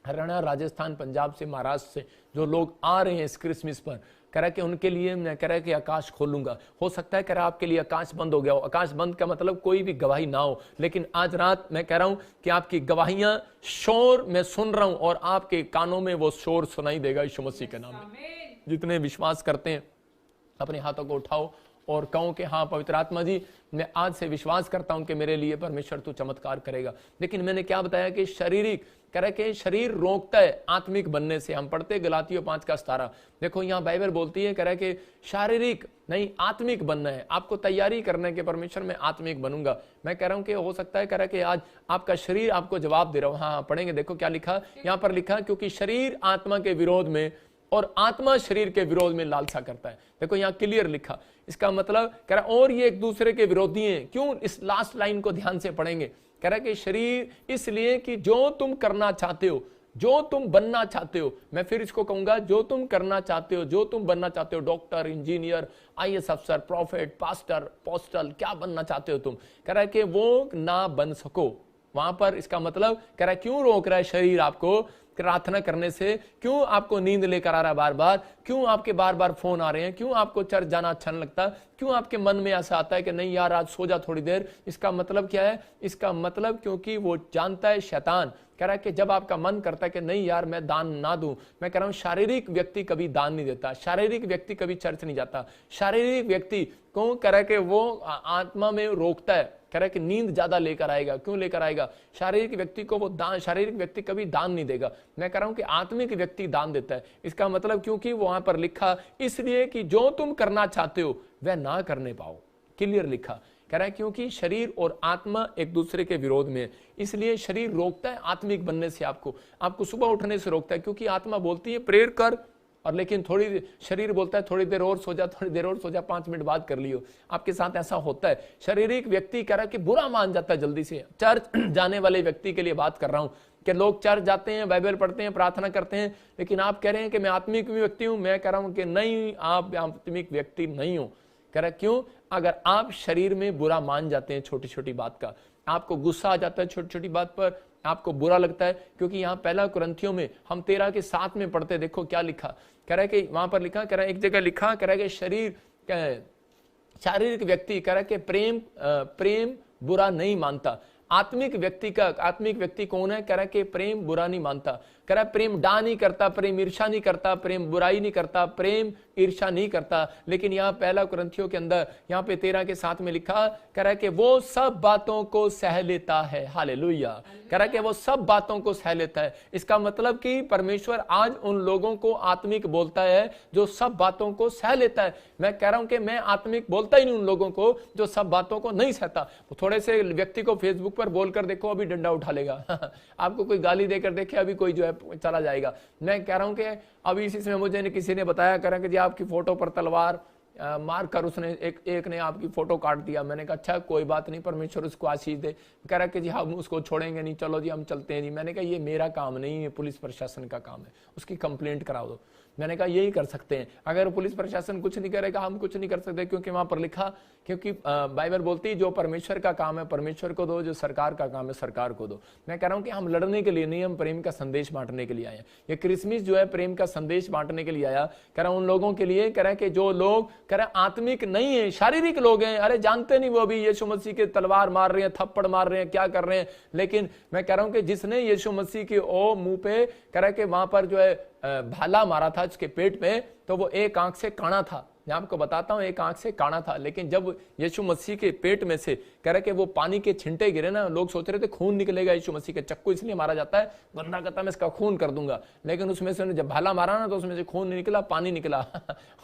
हरियाणा, राजस्थान, पंजाब से, महाराष्ट्र से जो लोग आ रहे हैं इस क्रिसमस पर, कह रहा कि उनके लिए मैं कह रहा कि आकाश खोलूंगा। हो सकता है कह रहा आपके लिए आकाश बंद हो गया हो। आकाश बंद का मतलब कोई भी गवाही ना हो, लेकिन आज रात मैं कह रहा हूं कि आपकी गवाहियां शोर मैं सुन रहा हूं और आपके कानों में वो शोर सुनाई देगा यीशु मसीह के नाम में। जितने विश्वास करते हैं अपने हाथों को उठाओ और कहूं कि हाँ पवित्र आत्मा जी, मैं आज से विश्वास करता हूं कि मेरे लिए परमेश्वर तू चमत्कार करेगा। लेकिन मैंने क्या बताया कि शारीरिक कह के शरीर रोकता है आत्मिक बनने से। हम पढ़ते गलातियों 5:17, देखो यहाँ बाइबल बोलती है कह रहा है कि शारीरिक नहीं आत्मिक बनना है, आपको तैयारी करने के परमेश्वर में आत्मिक बनूंगा। मैं कह रहा हूं कि हो सकता है कह रहा है कि आज आपका शरीर आपको जवाब दे रहा हूं। हाँ पढ़ेंगे, देखो क्या लिखा यहाँ पर, लिखा क्योंकि शरीर आत्मा के विरोध में और आत्मा शरीर के विरोध में लालसा करता है। देखो यहाँ क्लियर लिखा, इसका मतलब कह रहा और ये एक दूसरे के विरोधी हैं। क्यों? इस लास्ट लाइन को ध्यान से पढ़ेंगे। कह रहा कि शरीर इसलिए कि जो तुम करना चाहते हो, जो तुम बनना चाहते हो, मैं फिर इसको कहूंगा, जो तुम करना चाहते हो, जो तुम बनना चाहते हो, डॉक्टर, इंजीनियर, आईएएस अफसर, प्रॉफिट, पास्टर, पोस्टल, क्या बनना चाहते हो तुम, कह रहा है कि वो ना बन सको वहां पर। इसका मतलब कह रहा है क्यों रोक रहा है शरीर आपको प्रार्थना करने से? क्यों आपको नींद लेकर आ रहा है बार बार? क्यों आपके बार बार फोन आ रहे हैं? क्यों आपको चर्च जाना अच्छा नहीं लगता? क्यों आपके मन में ऐसा आता है कि नहीं यार आज सो जा थोड़ी देर? इसका मतलब क्या है? इसका मतलब क्योंकि वो जानता है, शैतान कह रहा है कि जब आपका मन करता है कि नहीं यार मैं दान ना दूं, मैं कह रहा हूं शारीरिक व्यक्ति कभी दान नहीं देता, शारीरिक व्यक्ति कभी चर्च नहीं जाता, शारीरिक व्यक्ति क्यों कह रहा है कि वो आत्मा में रोकता है, कह रहा है कि नींद ज्यादा लेकर आएगा। क्यों लेकर आएगा? शारीरिक व्यक्ति को वो दान, शारीरिक व्यक्ति कभी दान नहीं देगा। मैं कह रहा हूं कि आत्मिक व्यक्ति दान देता है। इसका मतलब क्योंकि वहां पर लिखा इसलिए कि जो तुम करना चाहते हो वह ना करने पाओ। क्लियर लिखा, कह रहा है क्योंकि शरीर और आत्मा एक दूसरे के विरोध में है, इसलिए शरीर रोकता है आत्मिक बनने से, आपको सुबह उठने से रोकता है। क्योंकि आत्मा बोलती है प्रेयर कर, और लेकिन थोड़ी शरीर बोलता है थोड़ी देर और सो जा, थोड़ी देर और सो जा, 5 मिनट बाद कर लियो। आपके साथ ऐसा होता है। शारीरिक व्यक्ति कह रहा है कि बुरा मान जाता है जल्दी से। चर्च जाने वाले व्यक्ति के लिए बात कर रहा हूं कि लोग चर्च जाते हैं, बाइबल पढ़ते हैं, प्रार्थना करते हैं, लेकिन आप कह रहे हैं कि मैं आत्मिक व्यक्ति हूं। मैं कह रहा हूं कि नहीं, आप आत्मिक व्यक्ति नहीं हो। कह रहा क्यों? अगर आप शरीर में बुरा मान जाते हैं छोटी छोटी बात का, आपको गुस्सा आ जाता है छोटी छोटी बात पर, आपको बुरा लगता है। क्योंकि यहाँ पहला कुरिन्थियों में हम 13:7 में पढ़ते, देखो क्या लिखा, कह रहा है कि वहां पर लिखा, कह रहा है एक जगह लिखा, कह रहा है कि शारीरिक व्यक्ति कह रहा है कि प्रेम बुरा नहीं मानता। आत्मिक व्यक्ति कौन है? कह रहा है कि प्रेम बुरा नहीं मानता। कह रहा है प्रेम डा नहीं करता, प्रेम ईर्षा नहीं करता, प्रेम बुराई नहीं करता, प्रेम ईर्षा नहीं करता। लेकिन यहाँ पहला कुरिन्थियों के अंदर यहाँ पे 13:7 में लिखा, कह रहा है कि वो सब बातों को सह लेता है। हालेलुया। कह रहा है कि वो सब बातों को सह लेता है। इसका मतलब कि परमेश्वर आज उन लोगों को आत्मिक बोलता है जो सब बातों को सह लेता है। मैं कह रहा हूं कि मैं आत्मिक बोलता ही नहीं उन लोगों को जो सब बातों को नहीं सहता। थोड़े से व्यक्ति को फेसबुक पर बोलकर देखो, अभी डंडा उठा लेगा आपको कोई गाली देकर देखे, अभी कोई जो है चला जाएगा। मैं कह रहा हूं कि अभी इसी समय मुझे किसी ने बताया, कह रहा कि जी आपकी फोटो पर तलवार मारकर उसने एक ने आपकी फोटो काट दिया। मैंने कहा अच्छा कोई बात नहीं, परमेश्वर उसको आशीष दे। कह रहा कि जी हम उसको छोड़ेंगे नहीं, चलो जी हम चलते हैं जी। मैंने कहा ये मेरा काम नहीं है, पुलिस प्रशासन का काम है, उसकी कंप्लेंट कराओ दो। मैंने कहा यही कर सकते हैं। अगर पुलिस प्रशासन कुछ नहीं करेगा, हम कुछ नहीं कर सकते, क्योंकि वहां पर लिखा, क्योंकि बाइबल बोलती है जो परमेश्वर का काम है परमेश्वर को दो, जो सरकार का काम है सरकार को दो। मैं कह रहा हूं कि हम लड़ने के लिए नहीं, हम प्रेम का संदेश बांटने के लिए आए हैं। ये क्रिसमस जो है प्रेम का संदेश बांटने के लिए आया। कह रहा हूं उन लोगों के लिए, कह रहा है कि जो लोग कह रहा है आत्मिक नहीं है, शारीरिक लोग हैं, अरे जानते नहीं वो भी यीशु मसीह के तलवार मार रहे हैं, थप्पड़ मार रहे हैं, क्या कर रहे हैं। लेकिन मैं कह रहा हूं कि जिसने यीशु मसीह के मुंह पे कह रहा है कि वहां पर जो है भाला मारा था उसके पेट में, तो वो एक आंख से काना था। मैं आपको बताता हूं एक आंख से काना था। लेकिन जब यीशु मसीह के पेट में से कह रहे कि वो पानी के छिंटे गिरे ना, लोग सोच रहे थे खून निकलेगा यीशु मसीह के। चक्कू इसलिए मारा जाता है, बंदा कहता मैं इसका खून कर दूंगा, लेकिन उसमें से जब भाला मारा ना तो उसमें से खून नहीं निकला, पानी निकला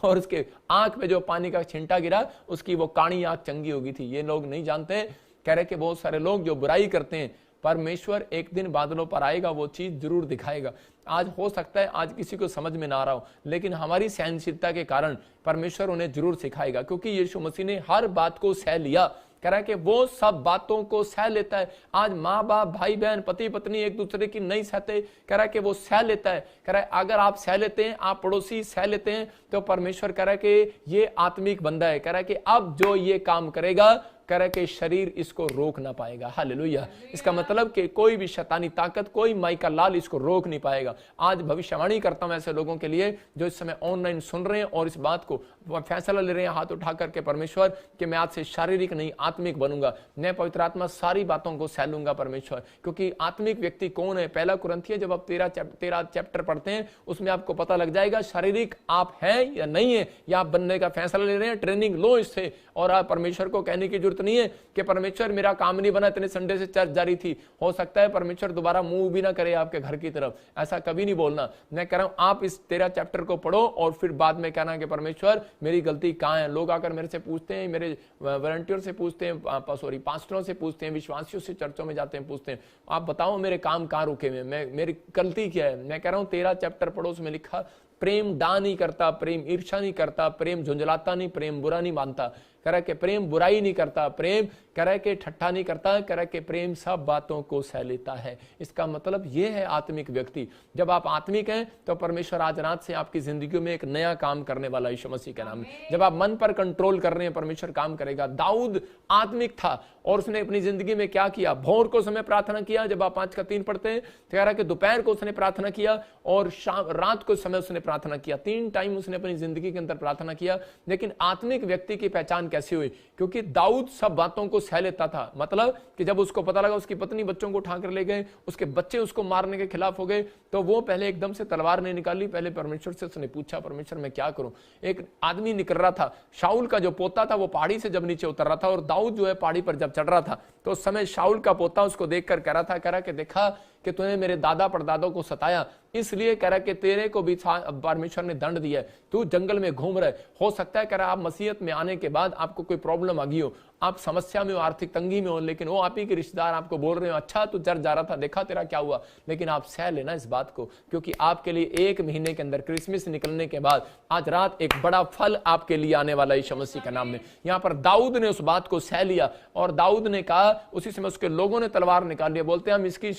और उसके आंख पे जो पानी का छिंटा गिरा उसकी वो काणी आंख चंगी हो गई थी। ये लोग नहीं जानते। कह रहे कि बहुत सारे लोग जो बुराई करते हैं, परमेश्वर एक दिन बादलों पर आएगा, वो चीज जरूर दिखाएगा। आज हो सकता है आज किसी को समझ में ना आ रहा हो, लेकिन हमारी सहनशीलता के कारण परमेश्वर उन्हें जरूर सिखाएगा। क्योंकि यीशु मसीह ने हर बात को सह लिया। कह रहा है कि वो सब बातों को सह लेता है। आज माँ बाप, भाई बहन, पति पत्नी एक दूसरे की नहीं सहते, कह रहा है कि वो सह लेता है। कह रहा है अगर आप सह लेते हैं, आप पड़ोसी सह लेते हैं, तो परमेश्वर कह रहा है कि ये आत्मिक बंदा है। कह रहा है कि अब जो ये काम करेगा कह रहा है कि शरीर इसको रोक ना पाएगा। हालेलुया। इसका मतलब कि कोई भी शैतानी ताकत, कोई माई का लाल इसको रोक नहीं पाएगा। आज भविष्यवाणी करता हूं ऐसे लोगों के लिए जो इस समय ऑनलाइन सुन रहे हैं और इस बात को फैसला ले रहे हैं हाथ उठा करके परमेश्वर कि मैं आज से शारीरिक नहीं आत्मिक बनूंगा, मैं पवित्र आत्मा सारी बातों को सह लूंगा परमेश्वर। क्योंकि आत्मिक व्यक्ति कौन है? पहला कुरिन्थियों जब आप 13 चैप्टर पढ़ते हैं उसमें आपको पता लग जाएगा शारीरिक आप हैं या नहीं है, या आप बनने का फैसला ले रहे हैं। ट्रेनिंग लो इससे, और आप परमेश्वर को कहने की जरूरत नहीं है कि परमेश्वर मेरा काम नहीं बना, इतने संडे से चर्च जारी थी, हो सकता है परमेश्वर दोबारा मूव भी ना करे आपके घर की तरफ। ऐसा कभी नहीं बोलना। मैं कह रहा हूं आप इस 13 चैप्टर को पढ़ो और फिर बाद में कहना कि परमेश्वर मेरी गलती कहां है। लोग आकर मेरे से पूछते हैं, मेरे वॉलंटियर से पूछते हैं, सॉरी पास्टरों से पूछते हैं, विश्वासियों से चर्चों में जाते हैं, पूछते हैं आप बताओ मेरे काम कहां रुके हुए, मेरी गलती क्या है। मैं कह रहा हूं 13 चैप्टर पढ़ो, उसमें लिखा प्रेम डा नहीं करता, प्रेम ईर्ष्या नहीं करता, प्रेम झुंझलाता नहीं, प्रेम बुरा नहीं मानता। कह रहा है कि प्रेम बुराई नहीं करता, प्रेम कह रहा है कि ठट्ठा नहीं करता, कह रहा है कि प्रेम सब बातों को सह लेता है। इसका मतलब यह है आत्मिक व्यक्ति। जब आप आत्मिक हैं तो परमेश्वर आज रात से आपकी जिंदगी में एक नया काम करने वाला यीशु मसीह के नाम में। जब आप मन पर कंट्रोल कर रहे हैं परमेश्वर काम करेगा। दाऊद आत्मिक था और उसने अपनी जिंदगी में क्या किया? भोर को समय प्रार्थना किया, जब आप 5 का 3 पढ़ते हैं तो कह रहा है कि दोपहर को उसने प्रार्थना किया और शाम रात को समय उसने प्रार्थना किया। 3 टाइम उसने अपनी जिंदगी के अंदर प्रार्थना किया। लेकिन आत्मिक व्यक्ति की पहचान कैसे हुई? क्योंकि दाऊद सब बातों को सह लेता था। मतलब कि जब उसको पता लगा उसकी पत्नी बच्चों को उठाकर ले गए, उसके बच्चे उसको मारने के खिलाफ हो गए, तो वो पहले एकदम से तलवार नहीं निकाली, पहले परमेश्वर से उसने पूछा परमेश्वर मैं क्या करूं। एक आदमी निकल रहा था, शाऊल का जो पोता था वो पहाड़ी से जब नीचे उतर रहा था और दाऊद जो है पहाड़ी पर जब चढ़ रहा था तो उस समय शाऊल का पोता उसको देखकर कह रहा कि देखा कि तूने मेरे दादा परदादों को सताया, इसलिए कह रहा कि तेरे को भी परमेश्वर ने दंड दिया है, तू जंगल में घूम रहा है। हो सकता है कह रहा आप मसीहत में आने के बाद आपको कोई प्रॉब्लम आ गई हो, आप समस्या में हो, आर्थिक तंगी में हो, लेकिन वो आप ही के रिश्तेदार आपको बोल रहे हो अच्छा तू चर्च जा रहा था, देखा तेरा क्या हुआ। लेकिन आप सह लेना इस बात को, क्योंकि आपके लिए 1 महीने के अंदर क्रिसमस निकलने के बाद आज रात एक बड़ा फल आपके लिए आने वाला यीशु मसीह के नाम में। यहाँ पर दाऊद ने उस बात को सह लिया और दाऊद ने कहा, उसी समय उसके लोगों ने तलवार निकाल लिया, बोलते हम इसकी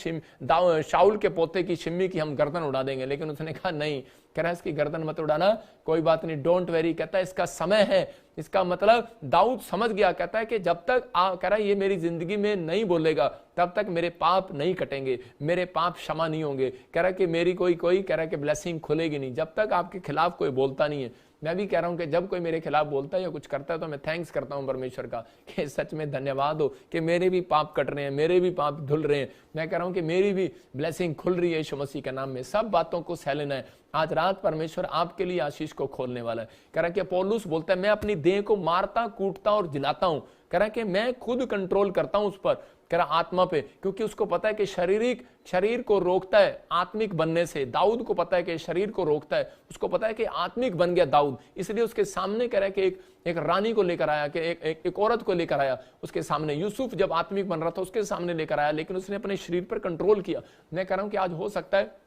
शाऊल के पोते की शिम्मी की हम गर्दन उड़ा देंगे। लेकिन उसने कहा नहीं, कह रहा है इसकी गर्दन मत उड़ाना, कोई बात नहीं, डोंट वेरी, कहता है इसका समय है। इसका मतलब दाऊद समझ गया, कहता है कि जब तक कह रहा है ये मेरी जिंदगी में नहीं बोलेगा तब तक मेरे पाप नहीं कटेंगे, मेरे पाप क्षमा नहीं होंगे। कह रहा है कि मेरी कोई कह रहा है कि ब्लेसिंग खुलेगी नहीं जब तक आपके खिलाफ कोई बोलता नहीं है। मैं भी कह रहा हूं कि जब कोई मेरे खिलाफ बोलता है या कुछ करता है तो मैं थैंक्स करता हूं परमेश्वर का कि सच में धन्यवाद हो कि मेरे भी पाप कट रहे हैं, मेरे भी पाप धुल रहे हैं। मैं कह रहा हूं कि मेरी भी ब्लेसिंग खुल रही है यीशु मसीह के नाम में। सब बातों को सह लेना है। आज रात परमेश्वर आपके लिए आशीष को खोलने वाला है। कह रहा है कि पौलुस बोलता है मैं अपनी देह को मारता कूटता और जिलाता हूं। कह रहा है कि मैं खुद कंट्रोल करता हूं उस पर, कह रहा आत्मा पे, क्योंकि उसको पता है कि शरीर को रोकता है आत्मिक बनने से। दाऊद को पता है कि शरीर को रोकता है, उसको पता है कि आत्मिक बन गया दाऊद, इसलिए उसके सामने कह रहा है कि एक रानी को लेकर आया, कि एक औरत को लेकर आया उसके सामने। यूसुफ जब आत्मिक बन रहा था उसके सामने लेकर आया, लेकिन उसने अपने शरीर पर कंट्रोल किया। मैं कह रहा हूं कि आज हो सकता है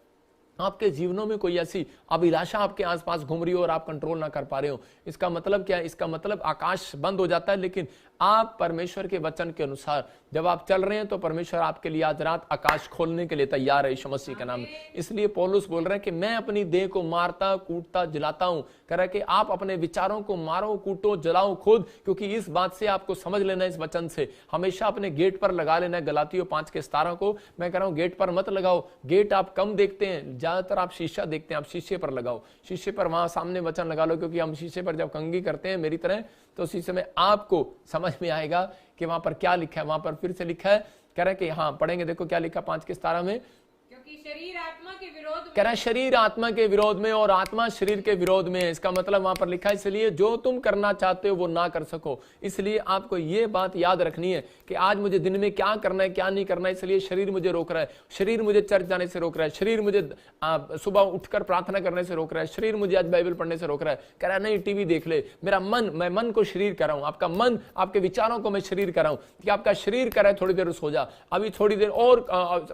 आपके जीवनों में कोई ऐसी अभिलाषा आपके आसपास घूम रही हो और आप कंट्रोल ना कर पा रहे हो। इसका मतलब क्या है? इसका मतलब आकाश बंद हो जाता है, लेकिन आप परमेश्वर के वचन के अनुसार जब आप चल रहे हैं तो परमेश्वर आपके लिए आज रात आकाश खोलने के लिए तैयार है यीशु मसीह के नाम में। इसलिए पौलुस बोल रहे हैं कि मैं अपनी देह को मारता कूटता जलाता हूं। कह रहा है कि आप अपने विचारों को मारो कूटो जलाओ खुद, क्योंकि इस बात से आपको समझ लेना, इस वचन से हमेशा अपने गेट पर लगा लेना है। गलातियों 5:17 को मैं कह रहा हूं गेट पर मत लगाओ। गेट आप कम देखते हैं, ज्यादातर आप शीशा देखते हैं, आप शीशे पर लगाओ। शीशे पर वहां सामने वचन लगा लो, क्योंकि हम शीशे पर जब कंघी करते हैं मेरी तरह तो उसी समय आपको समझ में आएगा कि वहां पर क्या लिखा है। वहां पर फिर से लिखा है, कह रहा है कि हाँ पढ़ेंगे, देखो क्या लिखा 5:17 में, क्योंकि शरीर आत्मा के विरोध में, कह रहा है शरीर आत्मा के विरोध में और आत्मा शरीर के विरोध में है। इसका मतलब वहां पर लिखा है इसलिए जो तुम करना चाहते हो वो ना कर सको। इसलिए आपको ये बात याद रखनी है कि आज मुझे दिन में क्या करना है क्या नहीं करना है, इसलिए शरीर मुझे रोक रहा है, शरीर मुझे चर्च जाने से रोक रहा है, शरीर मुझे सुबह उठकर प्रार्थना करने से रोक रहा है, शरीर मुझे आज बाइबल पढ़ने से रोक रहा है। कह रहा है नहीं टीवी देख ले, मेरा मन, मैं मन को शरीर कर रहा हूं, आपका मन आपके विचारों को मैं शरीर कर रहा हूं कि आपका शरीर कर रहा है थोड़ी देर सो जा, अभी थोड़ी देर और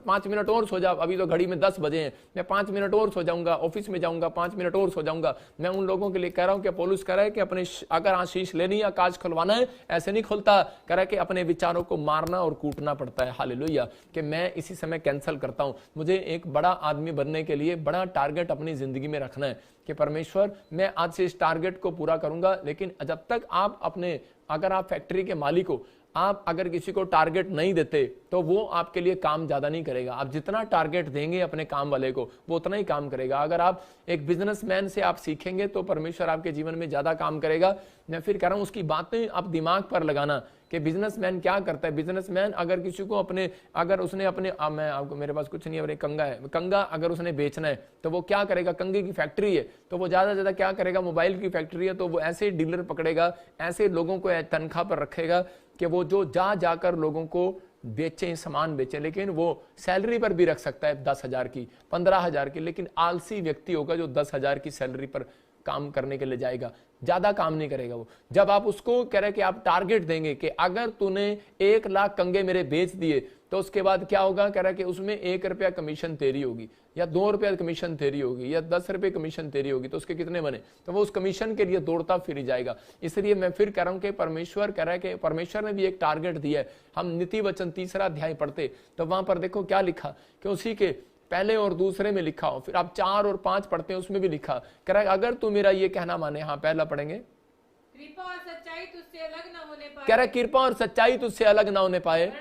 5 मिनट और सो जा, अभी तो घड़ी में 10 बजे हैं, मैं 5 मिनट और सो जाऊंगा, ऑफिस में जाऊंगा 5 मिनट और सो जाऊंगा। मैं उन लोगों के लिए कह रहा हूं कि पौलुस कह रहा है कि अपने अगर आशीष लेनी है आकाश खुलवाना है, ऐसे नहीं खुलता। कह रहा है कि अपने विचारों को मारना और कूटना पड़ता है। हालेलुया। कि मैं इसी समय कैंसिल करता हूं, मुझे एक बड़ा आदमी बनने के लिए बड़ा टारगेट अपनी जिंदगी में रखना है कि परमेश्वर मैं आज से इस टारगेट को पूरा करूंगा। लेकिन जब तक आप अपने, अगर आप फैक्ट्री के मालिक हो, आप अगर किसी को टारगेट नहीं देते तो वो आपके लिए काम ज्यादा नहीं करेगा। आप जितना टारगेट देंगे अपने काम वाले को वो उतना ही काम करेगा। अगर आप एक बिजनेसमैन से आप सीखेंगे तो परमेश्वर आपके जीवन में ज्यादा काम करेगा। मैं फिर कह रहा हूं उसकी बातें आप दिमाग पर लगाना कि बिजनेसमैन क्या करता है। बिजनेसमैन अगर किसी को अपने अगर उसने अपने मैं आपको मेरे पास कुछ नहीं है, कंगा है, कंगा अगर उसने बेचना है तो वो क्या करेगा, कंगे की फैक्ट्री है तो वो ज्यादा ज्यादा क्या करेगा, मोबाइल की फैक्ट्री है तो वो ऐसे डीलर पकड़ेगा, ऐसे लोगों को तनख्वाह पर रखेगा कि वो जो जाकर लोगों को बेचें, सामान बेचें। लेकिन वो सैलरी पर भी रख सकता है 10,000 की, 15,000 की, लेकिन आलसी व्यक्ति होगा जो 10,000 की सैलरी पर काम करने के लिए जाएगा, ज्यादा काम नहीं करेगा वो। जब आप उसको कह रहे कि आप टारगेट देंगे कि अगर तूने 1 लाख कंगे मेरे बेच दिए तो उसके बाद क्या होगा, कह रहा कि उसमें 1 रुपया कमीशन तेरी होगी या 2 रुपया कमीशन तेरी होगी या 10 रुपये कमीशन तेरी होगी, तो उसके कितने बने, तो वो उस कमीशन के लिए दौड़ता फिर जाएगा। इसलिए मैं फिर कह रहा हूं कि परमेश्वर कह रहा है कि परमेश्वर ने भी एक टारगेट दिया है। हम नीति वचन 3 अध्याय पढ़ते तो वहां पर देखो क्या लिखा कि उसी के पहले और दूसरे में लिखा हो, फिर आप 4 और 5 पढ़ते हैं उसमें भी लिखा, कह रहा है अगर तू मेरा ये कहना माने। हाँ पहला पढ़ेंगे, कृपा और सच्चाई तुझसे अलग न होने पाए, कह रहा है कृपा और सच्चाई तुझसे अलग ना होने पाए,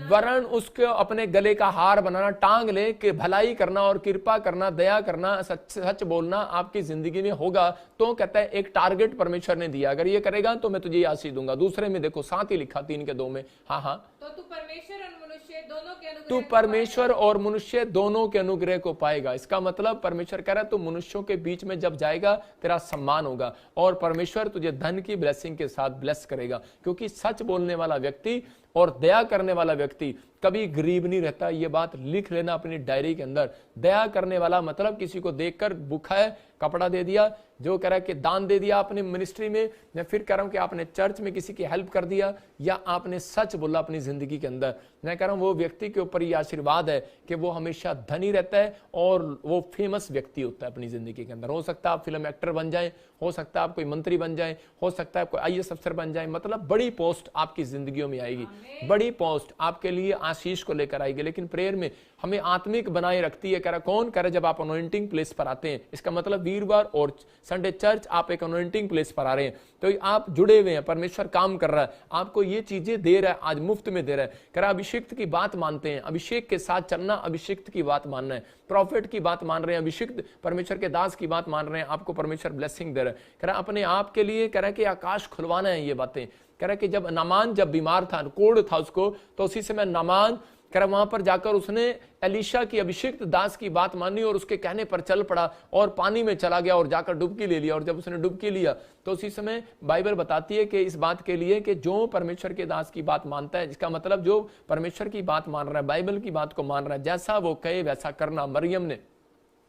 वरन उसको अपने गले का हार बनाना, टांग ले कि भलाई करना और कृपा करना, दया करना, सच बोलना आपकी जिंदगी में होगा। तो कहता है एक टारगेट परमेश्वर ने दिया, अगर ये करेगा तो मैं तुझे ये आशीष दूंगा। दूसरे में देखो साथ ही लिखा 3:2 में, हाँ तो तू परमेश्वर और मनुष्य दोनों के अनुग्रह, तू परमेश्वर और मनुष्य दोनों के अनुग्रह को पाएगा। इसका मतलब परमेश्वर कह रहा है तू मनुष्यों के बीच में जब जाएगा तेरा सम्मान होगा और परमेश्वर तुझे धन की ब्लेसिंग के साथ ब्लेस करेगा। क्योंकि सच बोलने वाला व्यक्ति और दया करने वाला व्यक्ति कभी गरीब नहीं रहता। ये बात लिख लेना अपनी डायरी के अंदर। दया करने वाला मतलब किसी को देखकर भूखा है कपड़ा दे दिया, जो कह रहा है कि दान दे दिया अपने मिनिस्ट्री में, मैं फिर कह रहा हूं कि आपने चर्च में किसी की हेल्प कर दिया या आपने सच बोला अपनी जिंदगी के अंदर, मैं कह रहा हूं वो व्यक्ति के ऊपर ये आशीर्वाद है कि वो हमेशा धनी रहता है और वो फेमस व्यक्ति होता है अपनी जिंदगी के अंदर। हो सकता है आप फिल्म एक्टर बन जाए, हो सकता है आप कोई मंत्री बन जाए, हो सकता है कोई IAS अफसर बन जाए, मतलब बड़ी पोस्ट आपकी जिंदगियों में आएगी, बड़ी पोस्ट आपके लिए आशीष को लेकर आएगी। लेकिन प्रेयर में हमें आत्मिक बनाए रखती है। कह रहा कौन, कह रहा जब आप अनॉइंटिंग प्लेस पर आते हैं, इसका मतलब वीरवार और संडे चर्च आप एक अनॉइंटिंग प्लेस पर आ रहे हैं तो आप जुड़े हुए हैं, परमेश्वर काम कर रहा है, आपको ये चीजें दे रहा है, आज मुफ्त में दे रहा है। कह रहा अभिषिक्त की बात मानते हैं, अभिषेक के साथ चलना, अभिषिक्त की बात मानना है, प्रॉफिट की बात मान रहे हैं, अभिषिक्त परमेश्वर के दास की बात मान रहे हैं, आपको परमेश्वर ब्लेसिंग दे रहा है। कह रहा अपने आप के लिए कह रहा कि आकाश खुलवाना है ये बातें। कह रहा कि जब नामान जब बीमार था, कोढ़ था उसको, तो उसी समय नामान कह रहा वहां पर जाकर उसने एलिशा की अभिषिक्त दास की बात मानी और उसके कहने पर चल पड़ा और पानी में चला गया और जाकर डुबकी ले लिया। और जब उसने डुबकी लिया तो उसी समय बाइबल बताती है कि इस बात के लिए कि जो परमेश्वर के दास की बात मानता है, इसका मतलब जो परमेश्वर की बात मान रहा है, बाइबल की बात को मान रहा है, जैसा वो कहे वैसा करना। मरियम ने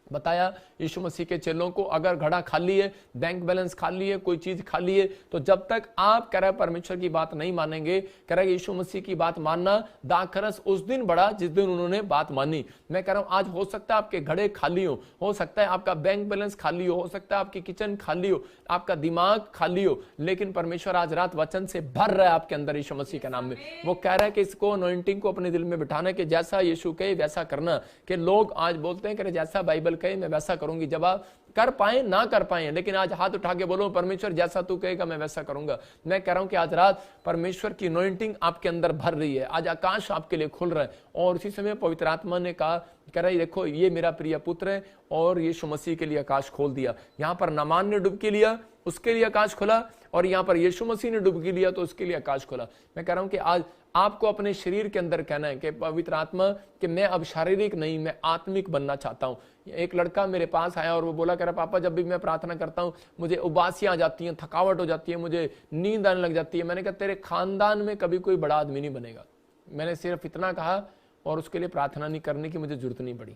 बताया यीशु मसीह के चेलों को, अगर घड़ा खाली है, बैंक बैलेंस खाली है, कोई चीज खाली है, तो जब तक आप कह रहे परमेश्वर की बात नहीं मानेंगे, कह रहे यीशु मसीह की बात मानना दाखरस उस दिन बढ़ा जिस दिन उन्होंने बात मानी। मैं कह रहा हूं आज हो सकता है आपके घड़े खाली हो सकता है आपका बैंक बैलेंस खाली हो सकता है आपकी किचन खाली हो, आपका दिमाग खाली हो, लेकिन परमेश्वर आज रात वचन से भर रहा है आपके अंदर यीशु मसीह के नाम में। वो कह रहा है कि इसको अनॉइंटिंग को अपने दिल में बिठाना कि जैसा यीशु कहे वैसा करना। कि लोग आज बोलते हैं कि जैसा बाइबल कहे मैं वैसा करूंगी, जब आप कर पाए ना कर पाए, लेकिन आज हाथ उठा के बोलो परमेश्वर जैसा तू कहेगा मैं वैसा करूंगा। मैं कह रहा हूं कि आज रात परमेश्वर की अनॉइंटिंग आपके अंदर भर रही है, आज आकाश आपके लिए खुल रहा है। और उसी समय पवित्र आत्मा ने कहा, कह रहा है देखो ये मेरा प्रिय पुत्र है, और यीशु मसीह के लिए आकाश खोल दिया। यहां पर नामान ने डुबकी लिया, उसके लिए आकाश खुला, और यहां पर यीशु मसीह ने डुबकी लिया तो उसके लिए आकाश खुला। मैं कह रहा हूं कि आज आपको अपने शरीर के अंदर कहना है कि पवित्र आत्मा कि मैं अब शारीरिक नहीं, मैं आत्मिक बनना चाहता हूं। एक लड़का मेरे पास आया और वो बोला, कह रहा पापा जब भी मैं प्रार्थना करता हूं मुझे उबासियां आ जाती हैं, थकावट हो जाती है, मुझे नींद आने लग जाती है। मैंने कहा तेरे खानदान में कभी कोई बड़ा आदमी नहीं बनेगा। मैंने सिर्फ इतना कहा और उसके लिए प्रार्थना नहीं करने की मुझे जरूरत नहीं पड़ी।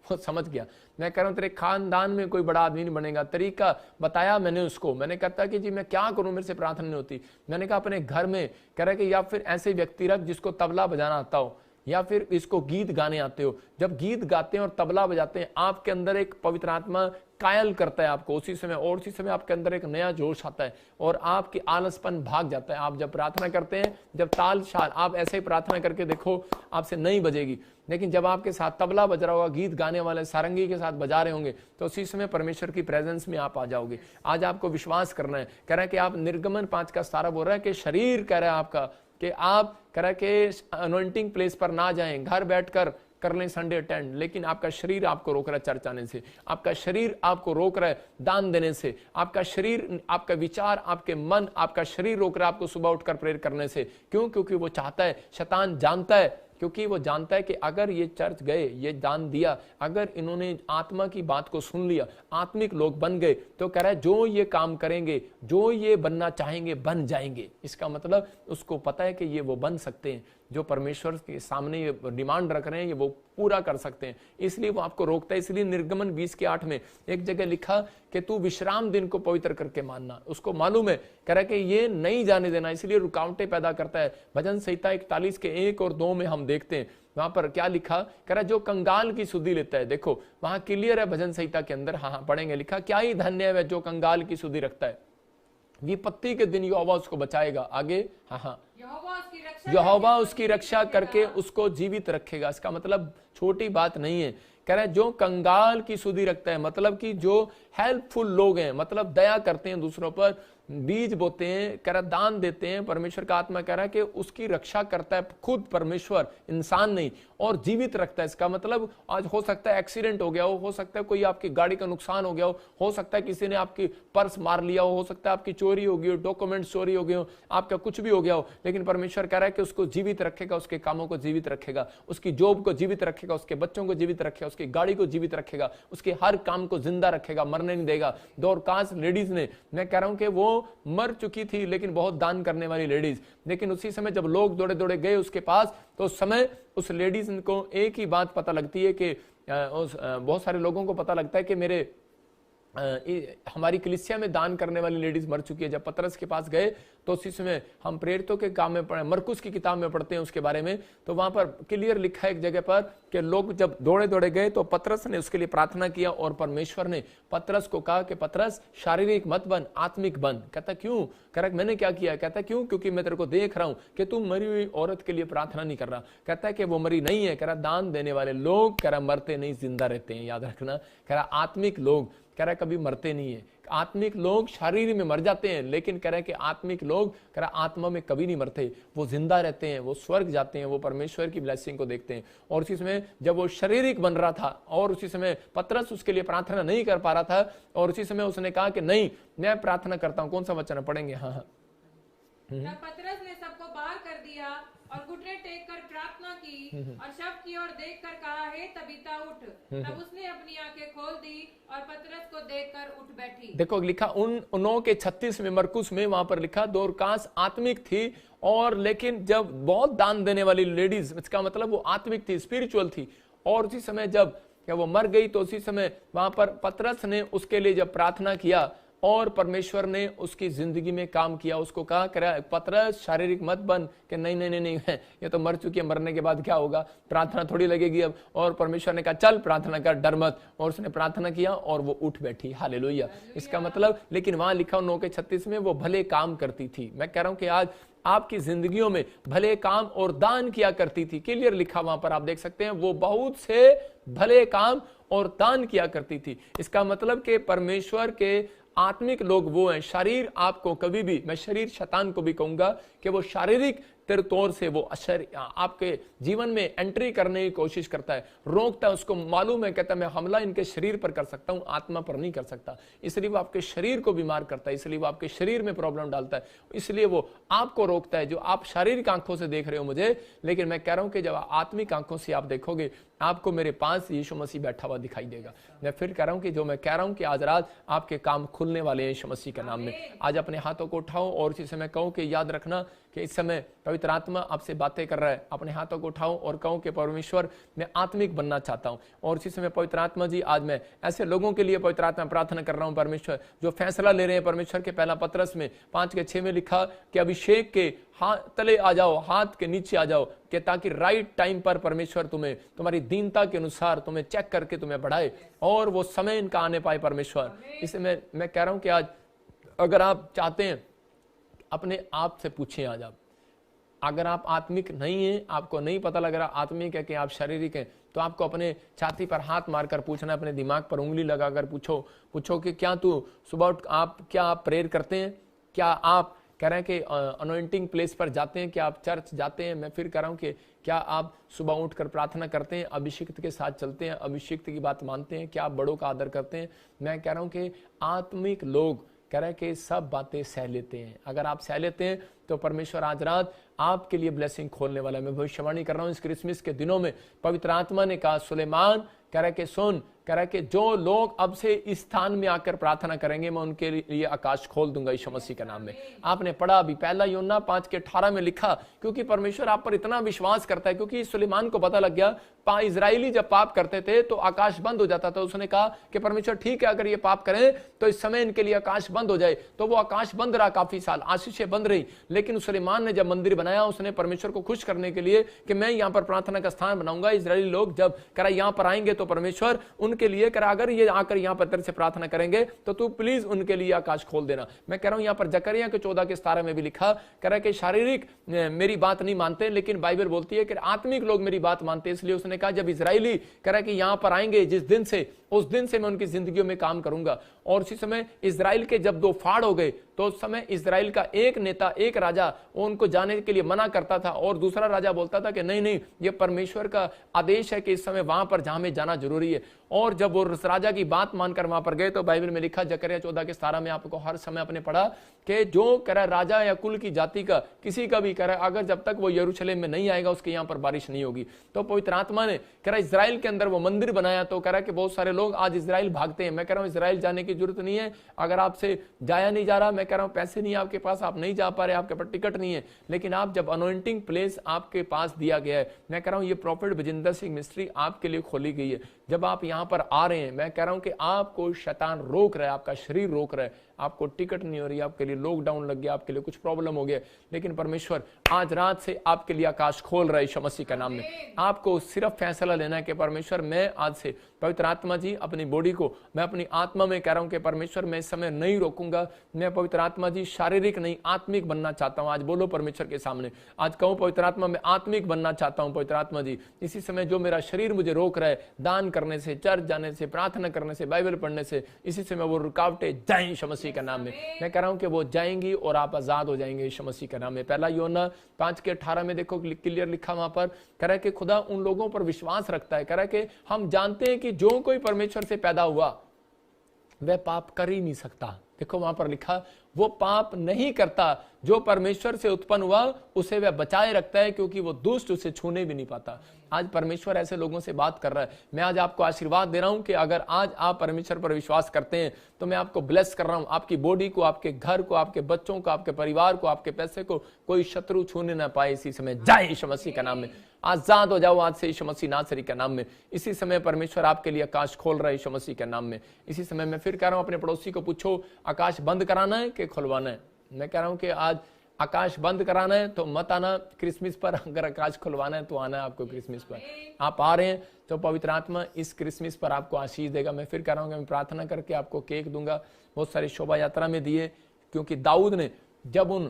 वो समझ गया। मैं कह रहा हूं तेरे खानदान में कोई बड़ा आदमी नहीं बनेगा। तरीका बताया मैंने उसको। मैंने कहता कि जी मैं क्या करूं, मेरे से प्रार्थना नहीं होती। मैंने कहा अपने घर में कह रहा कि या फिर ऐसे व्यक्ति रख जिसको तबला बजाना आता हो, या फिर इसको गीत गाने आते हो। जब गीत गाते हैं और तबला बजाते हैं आपके अंदर एक पवित्र आत्मा कायल करता है आपको उसी समय, और उसी समय आपके अंदर एक नया जोश आता है और आपकी आलसपन भाग जाता है। आप जब प्रार्थना करते हैं, जब ताल शाल, आप ऐसे ही प्रार्थना करके देखो, आपसे नहीं बजेगी, लेकिन जब आपके साथ तबला बज रहा होगा, गीत गाने वाले सारंगी के साथ बजा रहे होंगे, तो उसी समय परमेश्वर की प्रेजेंस में आप आ जाओगे। आज आपको विश्वास करना है। कह रहा है कि आप निर्गमन 5:17 बोल रहा है कि शरीर कह रहा है आपका कि आप कह रहा है कि अनॉइंटिंग प्लेस पर ना जाएं, घर बैठकर कर लें संडे अटेंड, लेकिन आपका शरीर आपको रोक रहा है चर्च आने से, आपका शरीर आपको रोक रहा है दान देने से, आपका शरीर, आपका विचार, आपके मन, आपका शरीर रोक रहा है आपको सुबह उठकर प्रेयर करने से। क्यों? क्योंकि वो चाहता है, शैतान जानता है, क्योंकि वो जानता है कि अगर ये चर्च गए, ये दान दिया, अगर इन्होंने आत्मा की बात को सुन लिया, आत्मिक लोग बन गए, तो कह रहा है जो ये काम करेंगे, जो ये बनना चाहेंगे, बन जाएंगे। इसका मतलब उसको पता है कि ये वो बन सकते हैं, जो परमेश्वर के सामने ये डिमांड रख रहे हैं, ये वो पूरा कर सकते हैं, इसलिए वो आपको रोकता है। इसलिए निर्गमन 20:8 में एक जगह लिखा कि तू विश्राम दिन को पवित्र करके मानना। उसको मालूम है, कह रहा है कि ये नहीं जाने देना, इसलिए रुकावटें पैदा करता है। भजन संहिता 41 के 1 और 2 में हम देखते हैं, वहां पर क्या लिखा, कह रहा है जो कंगाल की सुधि लेता है। देखो वहां क्लियर है भजन संहिता के अंदर, हाँ पढ़ेंगे, लिखा क्या ही धन्य है जो कंगाल की सुधि रखता है, विपत्ति के दिन यहोवा उसको बचाएगा। आगे हाँ, यहोवा उसकी रक्षा करके उसको जीवित रखेगा। इसका मतलब छोटी बात नहीं है। कह रहा है जो कंगाल की सुधि रखता है, मतलब कि जो हेल्पफुल लोग हैं, मतलब दया करते हैं दूसरों पर, बीज बोते हैं, कह रहा दान देते हैं, परमेश्वर का आत्मा कह रहा है कि उसकी रक्षा करता है खुद परमेश्वर, इंसान नहीं, और जीवित रखता है। इसका मतलब आज हो सकता है एक्सीडेंट हो गया हो सकता है कोई आपकी गाड़ी का नुकसान हो गया हो सकता है किसी ने आपकी पर्स मार लिया हो सकता है आपकी चोरी हो गई हो, डॉक्यूमेंट चोरी हो गए हो, आपका कुछ भी हो गया हो, लेकिन परमेश्वर कह रहा है कि उसको जीवित रखेगा, उसके कामों को जीवित रखेगा, उसकी जॉब को जीवित रखेगा, उसके बच्चों को जीवित रखेगा, उसकी गाड़ी को जीवित रखेगा, उसके हर काम को जिंदा रखेगा, मरने नहीं देगा। दोरकास लेडीज ने, मैं कह रहा हूं कि वो मर चुकी थी लेकिन बहुत दान करने वाली लेडीज, लेकिन उसी समय जब लोग दौड़े दौड़े गए उसके पास, तो उस समय उस लेडीज को एक ही बात पता लगती है कि बहुत सारे लोगों को पता लगता है कि मेरे हमारी कलीसिया में दान करने वाली लेडीज मर चुकी है। जब पतरस के पास गए तो उसी समय हम प्रेरितों के काम में पढ़े, मरकुस की किताब में पढ़ते हैं उसके बारे में, तो वहां पर क्लियर लिखा है एक जगह पर कि लोग जब दौड़े दौड़े गए तो पतरस ने उसके लिए प्रार्थना किया और परमेश्वर ने पतरस को कहा कि पतरस शारीरिक मत बन, आत्मिक बन। कहता क्यों? कह रहा मैंने क्या किया? कहता क्यों? क्योंकि मैं तेरे को देख रहा हूं कि तू मरी हुई औरत के लिए प्रार्थना नहीं कर रहा। कहता है कि वो मरी नहीं है, कह रहा दान देने वाले लोग, कह रहा मरते नहीं जिंदा रहते हैं, याद रखना। कह रहा आत्मिक लोग, कह रहा कभी मरते नहीं है। आत्मिक लोग शरीर में मर जाते हैं, लेकिन कह रहा है कि आत्मिक लोग, कह रहा आत्मा में कभी नहीं मरते, वो जिंदा रहते हैं, वो स्वर्ग जाते हैं, वो परमेश्वर की ब्लेसिंग को देखते हैं। और उसी समय जब वो शारीरिक बन रहा था और उसी समय पतरस उसके लिए प्रार्थना नहीं कर पा रहा था, और उसी समय उसने कहा कि नहीं मैं प्रार्थना करता हूं। कौन सा वचन पढ़ेंगे? हाँ पतरस ने सबको बाहर कर दिया और घुटने टेक कर प्रार्थना की और शव की ओर देखकर कहा, हे तबीता उठ। तब उसने अपनी आंखें खोल दी और पतरस को देखकर उठ बैठी। देखो लिखा उन 9 के 36 में, मरकुस में, वहां पर लिखा दोरकास आत्मिक थी, और लेकिन जब बहुत दान देने वाली लेडीज, इसका मतलब वो आत्मिक थी, स्पिरिचुअल थी, और उसी समय जब वो मर गई तो उसी समय वहां पर पतरस ने उसके लिए जब प्रार्थना किया और परमेश्वर ने उसकी जिंदगी में काम किया, उसको कहा कर पतरस शारीरिक मत बन, कि नहीं नहीं नहीं है, ये तो मर चुकी है, मरने के बाद क्या होगा, प्रार्थना थोड़ी लगेगी अब। और परमेश्वर ने कहा चल प्रार्थना कर, डर मत, और उसने प्रार्थना किया और वो उठ बैठी। हालेलुया। इसका मतलब, लेकिन वहां लिखा 9 के 36 में वो भले काम करती थी। मैं कह रहा हूं कि आज आपकी जिंदगियों में भले काम और दान किया करती थी, क्लियर लिखा वहां पर आप देख सकते हैं, वो बहुत से भले काम और दान किया करती थी। इसका मतलब कि परमेश्वर के आत्मिक लोग वो हैं। शरीर आपको कभी भी, मैं शरीर शैतान को भी कहूंगा कि वो शारीरिक तौर से वो आपके जीवन में एंट्री करने की कोशिश करता है, रोकता है, उसको मालूम है, कहता है मैं हमला इनके शरीर पर कर सकता हूं, आत्मा पर नहीं कर सकता, इसलिए वो आपके शरीर को बीमार करता है, इसलिए वो आपके शरीर में प्रॉब्लम डालता है, इसलिए वो आपको रोकता है। जो आप शारीरिक आंखों से देख रहे हो मुझे, लेकिन मैं कह रहा हूं कि जब आत्मिक आंखों से आप देखोगे, आपको मेरे पास यीशु मसीह बैठा हुआ दिखाई देगा। मैं फिर कह रहा हूं कि जो मैं कह रहा हूं कि आज रात आपके काम खुलने वाले हैं यीशु मसीह के नाम में। आज अपने हाथों को उठाओ और इसी समय कहो कि याद रखना कि इस समय पवित्र आत्मा आपसे बातें कर रहा है, अपने हाथों को उठाओ और कहो कि परमेश्वर मैं आत्मिक बनना चाहता हूं। और इसी समय पवित्र आत्मा जी आज मैं ऐसे लोगों के लिए पवित्र आत्मा प्रार्थना कर रहा हूं परमेश्वर, जो फैसला ले रहे हैं परमेश्वर के पहला पत्रस में 5:6 में लिखा कि अभिषेक के हाथ तले आ जाओ, हाथ के नीचे आ जाओ, कि ताकि राइट टाइम पर परमेश्वर तुम्हें तुम्हारी दीनता के अनुसार तुम्हें चेक करके तुम्हें बढ़ाए और वो समय इनका आने पाए परमेश्वर। इसमें मैं कह रहा हूं कि आज अगर आप चाहते हैं अपने आप से पूछें, आज आप अगर आप आत्मिक नहीं हैं, आपको नहीं पता लग रहा आत्मिक है कि आप शारीरिक हैं, तो आपको अपने छाती पर हाथ मारकर पूछना, अपने दिमाग पर उंगली लगाकर पूछो कि क्या तू सुबह उठ क्या आप प्रेयर करते हैं, क्या आप कह रहे हैं कि अनॉइंटिंग प्लेस पर जाते हैं, क्या आप चर्च जाते हैं। मैं फिर कह रहा हूं कि क्या आप सुबह उठकर प्रार्थना करते हैं, अभिषिक्त के साथ चलते हैं, अभिषिक्त की बात मानते हैं, क्या आप बड़ों का आदर करते हैं। मैं कह रहा हूं कि आत्मिक लोग कह रहे हैं कि सब बातें सह लेते हैं। अगर आप सह लेते हैं तो परमेश्वर आज रात आपके लिए ब्लेसिंग खोलने वाला है। मैं भविष्यवाणी कर रहा हूं इस क्रिसमस के दिनों में पवित्र आत्मा ने कहा सुलेमान कह रहा है कि सुन, कह रहा है कि जो लोग अब से इस स्थान में आकर प्रार्थना करेंगे मैं उनके लिए आकाश खोल दूंगा यीशु मसीह के नाम में। आपने पढ़ा अभी पहला यूहन्ना 5:18 में लिखा, क्योंकि परमेश्वर आप पर इतना विश्वास करता है, क्योंकि सुलेमान को पता लग गया इजरायली जब पाप करते थे तो आकाश बंद हो जाता था। उसने कहा कि परमेश्वर ठीक है, अगर ये पाप करें तो इस समय इनके लिए आकाश बंद हो जाए। तो वो आकाश बंद रहा काफी साल, आशीषें बंद रही। लेकिन सुलेमान ने जब मंदिर बनाया, उसने परमेश्वर को खुश करने के लिए कि मैं यहाँ पर प्रार्थना का स्थान बनाऊंगा, इजरायली लोग जब करा यहाँ पर आएंगे तो परमेश्वर उनके लिए करा अगर ये आकर यहाँ पर तेरे से प्रार्थना करेंगे तो तू प्लीज उनके लिए आकाश खोल देना। मैं कह रहा हूं यहाँ पर जकरिया के 14:17 में भी लिखा, कह रहा है कि शारीरिक मेरी बात नहीं मानते, लेकिन बाइबल बोलती है कि आत्मिक लोग मेरी बात मानते। इसलिए उसने कहा जब इजरायली कह रहा है कि यहाँ पर आएंगे जिस दिन से, उस दिन से मैं उनकी जिंदगियों में काम करूंगा। और उसी समय इजराइल के जब 2 फाड़ हो गए तो उस समय इजराइल का एक नेता, एक राजा उनको जाने के लिए मना करता था और दूसरा राजा बोलता था कि नहीं नहीं, ये परमेश्वर का आदेश है कि इस समय वहां पर जहां में जाना जरूरी है। और जब वो राजा की बात मानकर वहां पर गए तो बाइबल में लिखा जकरिया 14:17 में आपको हर समय आपने पढ़ा कि जो कह रहा राजा या कुल की जाति का किसी का भी कह रहा अगर जब तक वो यरूशलेम में नहीं आएगा उसके यहाँ पर बारिश नहीं होगी। तो पवित्र आत्मा ने कह रहा इजराइल के अंदर वो मंदिर बनाया, तो कह रहा कि बहुत सारे लोग आज इजराइल भागते हैं। मैं कह रहा हूं इजराइल जाने की जरूरत नहीं है। अगर आपसे जाया नहीं जा रहा, मैं कह रहा हूं पैसे नहीं आपके पास, आप नहीं जा पा रहे, आपके पास टिकट नहीं है, लेकिन आप जब अनॉइंटिंग प्लेस आपके पास दिया गया है, मैं कह रहा हूं ये प्रॉफिट विजेंद्र सिंह मिनिस्ट्री आपके लिए खोली गई है। जब आप यहां पर आ रहे हैं, मैं कह रहा हूं कि आपको शैतान रोक रहा है, आपका शरीर रोक रहा है, आपको टिकट नहीं हो रही, आपके लिए लॉकडाउन लग गया, आपके लिए कुछ प्रॉब्लम हो गया, लेकिन परमेश्वर आज रात से आपके लिए आकाश खोल रहा है यीशु मसीह का नाम में। आपको सिर्फ फैसला लेना है कि परमेश्वर मैं आज से पवित्र आत्मा जी अपनी बॉडी को, मैं अपनी आत्मा में कह रहा हूं कि परमेश्वर मैं इस समय नहीं रोकूंगा। मैं पवित्र आत्मा जी शारीरिक नहीं आत्मिक बनना चाहता हूं। आज बोलो परमेश्वर के सामने, आज कहूं पवित्र आत्मा मैं आत्मिक बनना चाहता हूं। पवित्र आत्मा जी इसी समय जो मेरा शरीर मुझे रोक रहा है दान करने से, चर्च जाने से, प्रार्थना करने से, बाइबल पढ़ने से, इसी समय वो रुकावटें जाएं यीशु मसीह का नाम में। मैं कह रहा हूं कि वो जाएंगी और आप आजाद हो जाएंगे यीशु मसीह का नाम में। पहला यूहन्ना 5:18 में देखो क्लियर लिखा वहां पर, कह रहा है कि खुदा उन लोगों पर विश्वास रखता है, कह रहा है कि हम जानते हैं कि जो कोई परमेश्वर से पैदा हुआ वह पाप कर ही नहीं सकता। देखो वहां पर लिखा वो पाप नहीं करता, जो परमेश्वर से उत्पन्न हुआ उसे वह बचाए रखता है, क्योंकि वो दुष्ट उसे छूने भी नहीं पाता। आज परमेश्वर ऐसे लोगों से बात कर रहा है। मैं आज आपको आशीर्वाद दे रहा हूं कि अगर आज आप परमेश्वर पर विश्वास करते हैं तो मैं आपको ब्लेस कर रहा हूं। आपकी बॉडी को, आपके घर को, आपके बच्चों को, आपके परिवार को, आपके पैसे को कोई शत्रु छूने ना पाए। इसी समय जय यीशु मसीह का नाम में आजाद हो जाओ आज से यीशु मसीह नासरी के नाम में। इसी समय परमेश्वर आपके लिए आकाश खोल रहा है यीशु मसीह के नाम में। इसी समय मैं फिर कह रहा हूं अपने पड़ोसी को पूछो आकाश बंद कराना है कि खुलवाना है। मैं कह रहा हूं कि आज आकाश बंद कराना है तो मत आना क्रिसमस पर, अगर आकाश खुलवाना है तो आना है आपको क्रिसमस पर। आप आ रहे हैं तो पवित्र आत्मा इस क्रिसमस पर आपको आशीष देगा। मैं फिर कह रहा हूं कि मैं प्रार्थना करके आपको केक दूंगा। बहुत सारी शोभा यात्रा में दिए, क्योंकि दाऊद ने जब उन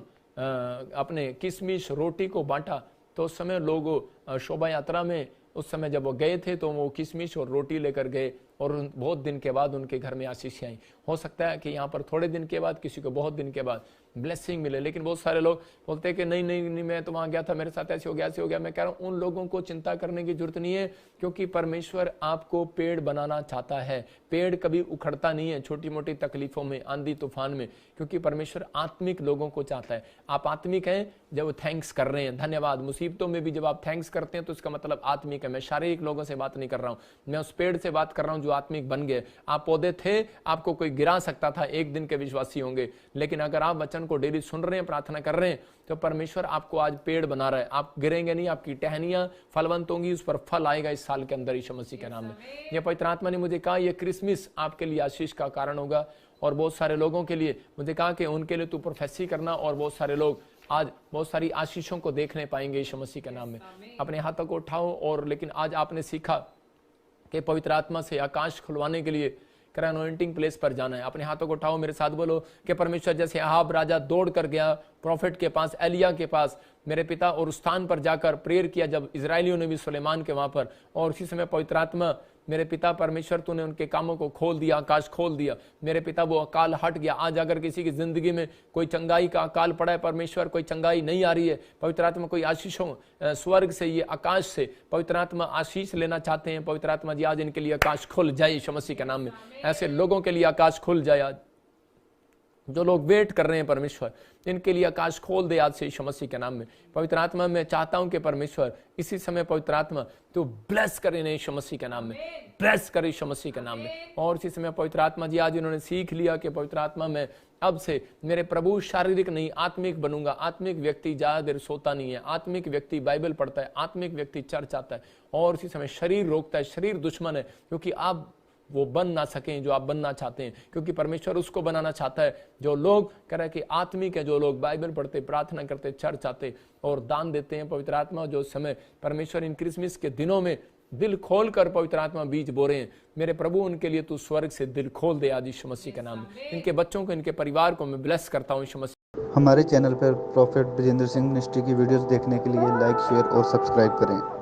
अपने किशमिश रोटी को बांटा तो उस समय लोग शोभा यात्रा में उस समय जब वो गए थे तो वो किशमिश और रोटी लेकर गए और बहुत दिन के बाद उनके घर में आशीष आई। हो सकता है कि यहाँ पर थोड़े दिन के बाद, किसी को बहुत दिन के बाद ब्लेसिंग मिले, लेकिन बहुत सारे लोग बोलते हैं कि नहीं नहीं नहीं मैं तो वहां गया था, मेरे साथ ऐसे हो गया ऐसे हो गया। मैं कह रहा हूं उन लोगों को चिंता करने की जरूरत नहीं है, क्योंकि परमेश्वर आपको पेड़ बनाना चाहता है। पेड़ कभी उखड़ता नहीं है छोटी मोटी तकलीफों में, आंधी तूफान में, क्योंकि परमेश्वर आत्मिक लोगों को चाहता है। आप आत्मिक हैं जब थैंक्स कर रहे हैं, धन्यवाद। मुसीबतों में भी जब आप थैंक्स करते हैं तो इसका मतलब आत्मिक है। मैं शारीरिक लोगों से बात नहीं कर रहा हूं, मैं उस पेड़ से बात कर रहा हूं जो आत्मिक बन गए। आप पौधे थे, आपको कोई गिरा सकता था, एक दिन के विश्वासी होंगे। लेकिन अगर आप वचन को डेली सुन रहे हैं, प्रार्थना कर रहे हैं, तो परमेश्वर आपको आज पेड़ बना रहा है। आप गिरेंगे नहीं, आपकी टहनियां फलवंत होंगी, उस पर फल आएगा इस साल के अंदर यीशु मसीह के नाम में। यह पवित्र आत्मा ने मुझे कहा, यह क्रिसमस आपके लिए आशीष का कारण होगा। और बहुत सारे लोगों के लिए मुझे कहा कि उनके लिए तू प्रोफेसी करना, और बहुत सारे लोग आज बहुत सारी आशीषों को देखने पाएंगे यीशु मसीह के नाम में। अपने हाथों को उठाओ। और लेकिन आज आपने सीखा कि पवित्र आत्मा से आकाश खुलवाने के लिए अनॉइंटिंग प्लेस पर जाना है। अपने हाथों को उठाओ, मेरे साथ बोलो कि परमेश्वर जैसे अहाब राजा दौड़ कर गया प्रॉफिट के पास, एलिया के पास, मेरे पिता, और उस स्थान पर जाकर प्रेयर किया जब इजरायलियों ने भी सुलेमान के वहां पर, और उसी समय पवित्र आत्मा मेरे पिता परमेश्वर तूने उनके कामों को खोल दिया, आकाश खोल दिया मेरे पिता, वो अकाल हट गया। आज अगर किसी की जिंदगी में कोई चंगाई का अकाल पड़ा है, परमेश्वर कोई चंगाई नहीं आ रही है, पवित्र आत्मा कोई आशीषों स्वर्ग से, ये आकाश से पवित्र आत्मा आशीष लेना चाहते हैं, पवित्र आत्मा जी आज इनके लिए आकाश खुल जाए यीशु मसीह के नाम में। ऐसे लोगों के लिए आकाश खुल जाए आज, जो लोग वेट कर रहे हैं परमेश्वर, इनके लिए आकाश खोल दे आज से यीशु मसीह के नाम में। पवित्र आत्मा मैं चाहता हूं कि परमेश्वर इसी समय पवित्र आत्मा तो ब्लेस करे यीशु मसीह के नाम में, ब्लेस करे यीशु मसीह के नाम में। और इसी समय पवित्र आत्मा जी आज इन्होंने सीख लिया कि पवित्र आत्मा में अब से मेरे प्रभु शारीरिक नहीं आत्मिक बनूंगा। आत्मिक व्यक्ति ज्यादा देर सोता नहीं है, आत्मिक व्यक्ति बाइबल पढ़ता है, आत्मिक व्यक्ति चर्च आता है। और इसी समय शरीर रोकता है, शरीर दुश्मन है, क्योंकि आप वो बन ना सकें जो आप बनना चाहते हैं, क्योंकि परमेश्वर उसको बनाना चाहता है जो लोग कह रहे हैं कि आत्मिक है, जो लोग बाइबल पढ़ते, प्रार्थना करते, चर्च आते और दान देते हैं। पवित्र आत्मा जो समय परमेश्वर इन क्रिसमस के दिनों में दिल खोल कर पवित्र आत्मा बीज बो रहे हैं, मेरे प्रभु उनके लिए तू स्वर्ग से दिल खोल दे आज यीशु मसीह के नाम में। इनके बच्चों को, इनके परिवार को मैं ब्लेस करता हूँ यीशु मसीह। हमारे चैनल पर प्रॉफेट ब्रजेंद्र सिंह मिनिस्ट्री की वीडियोस देखने के लिए लाइक, शेयर और सब्सक्राइब करें।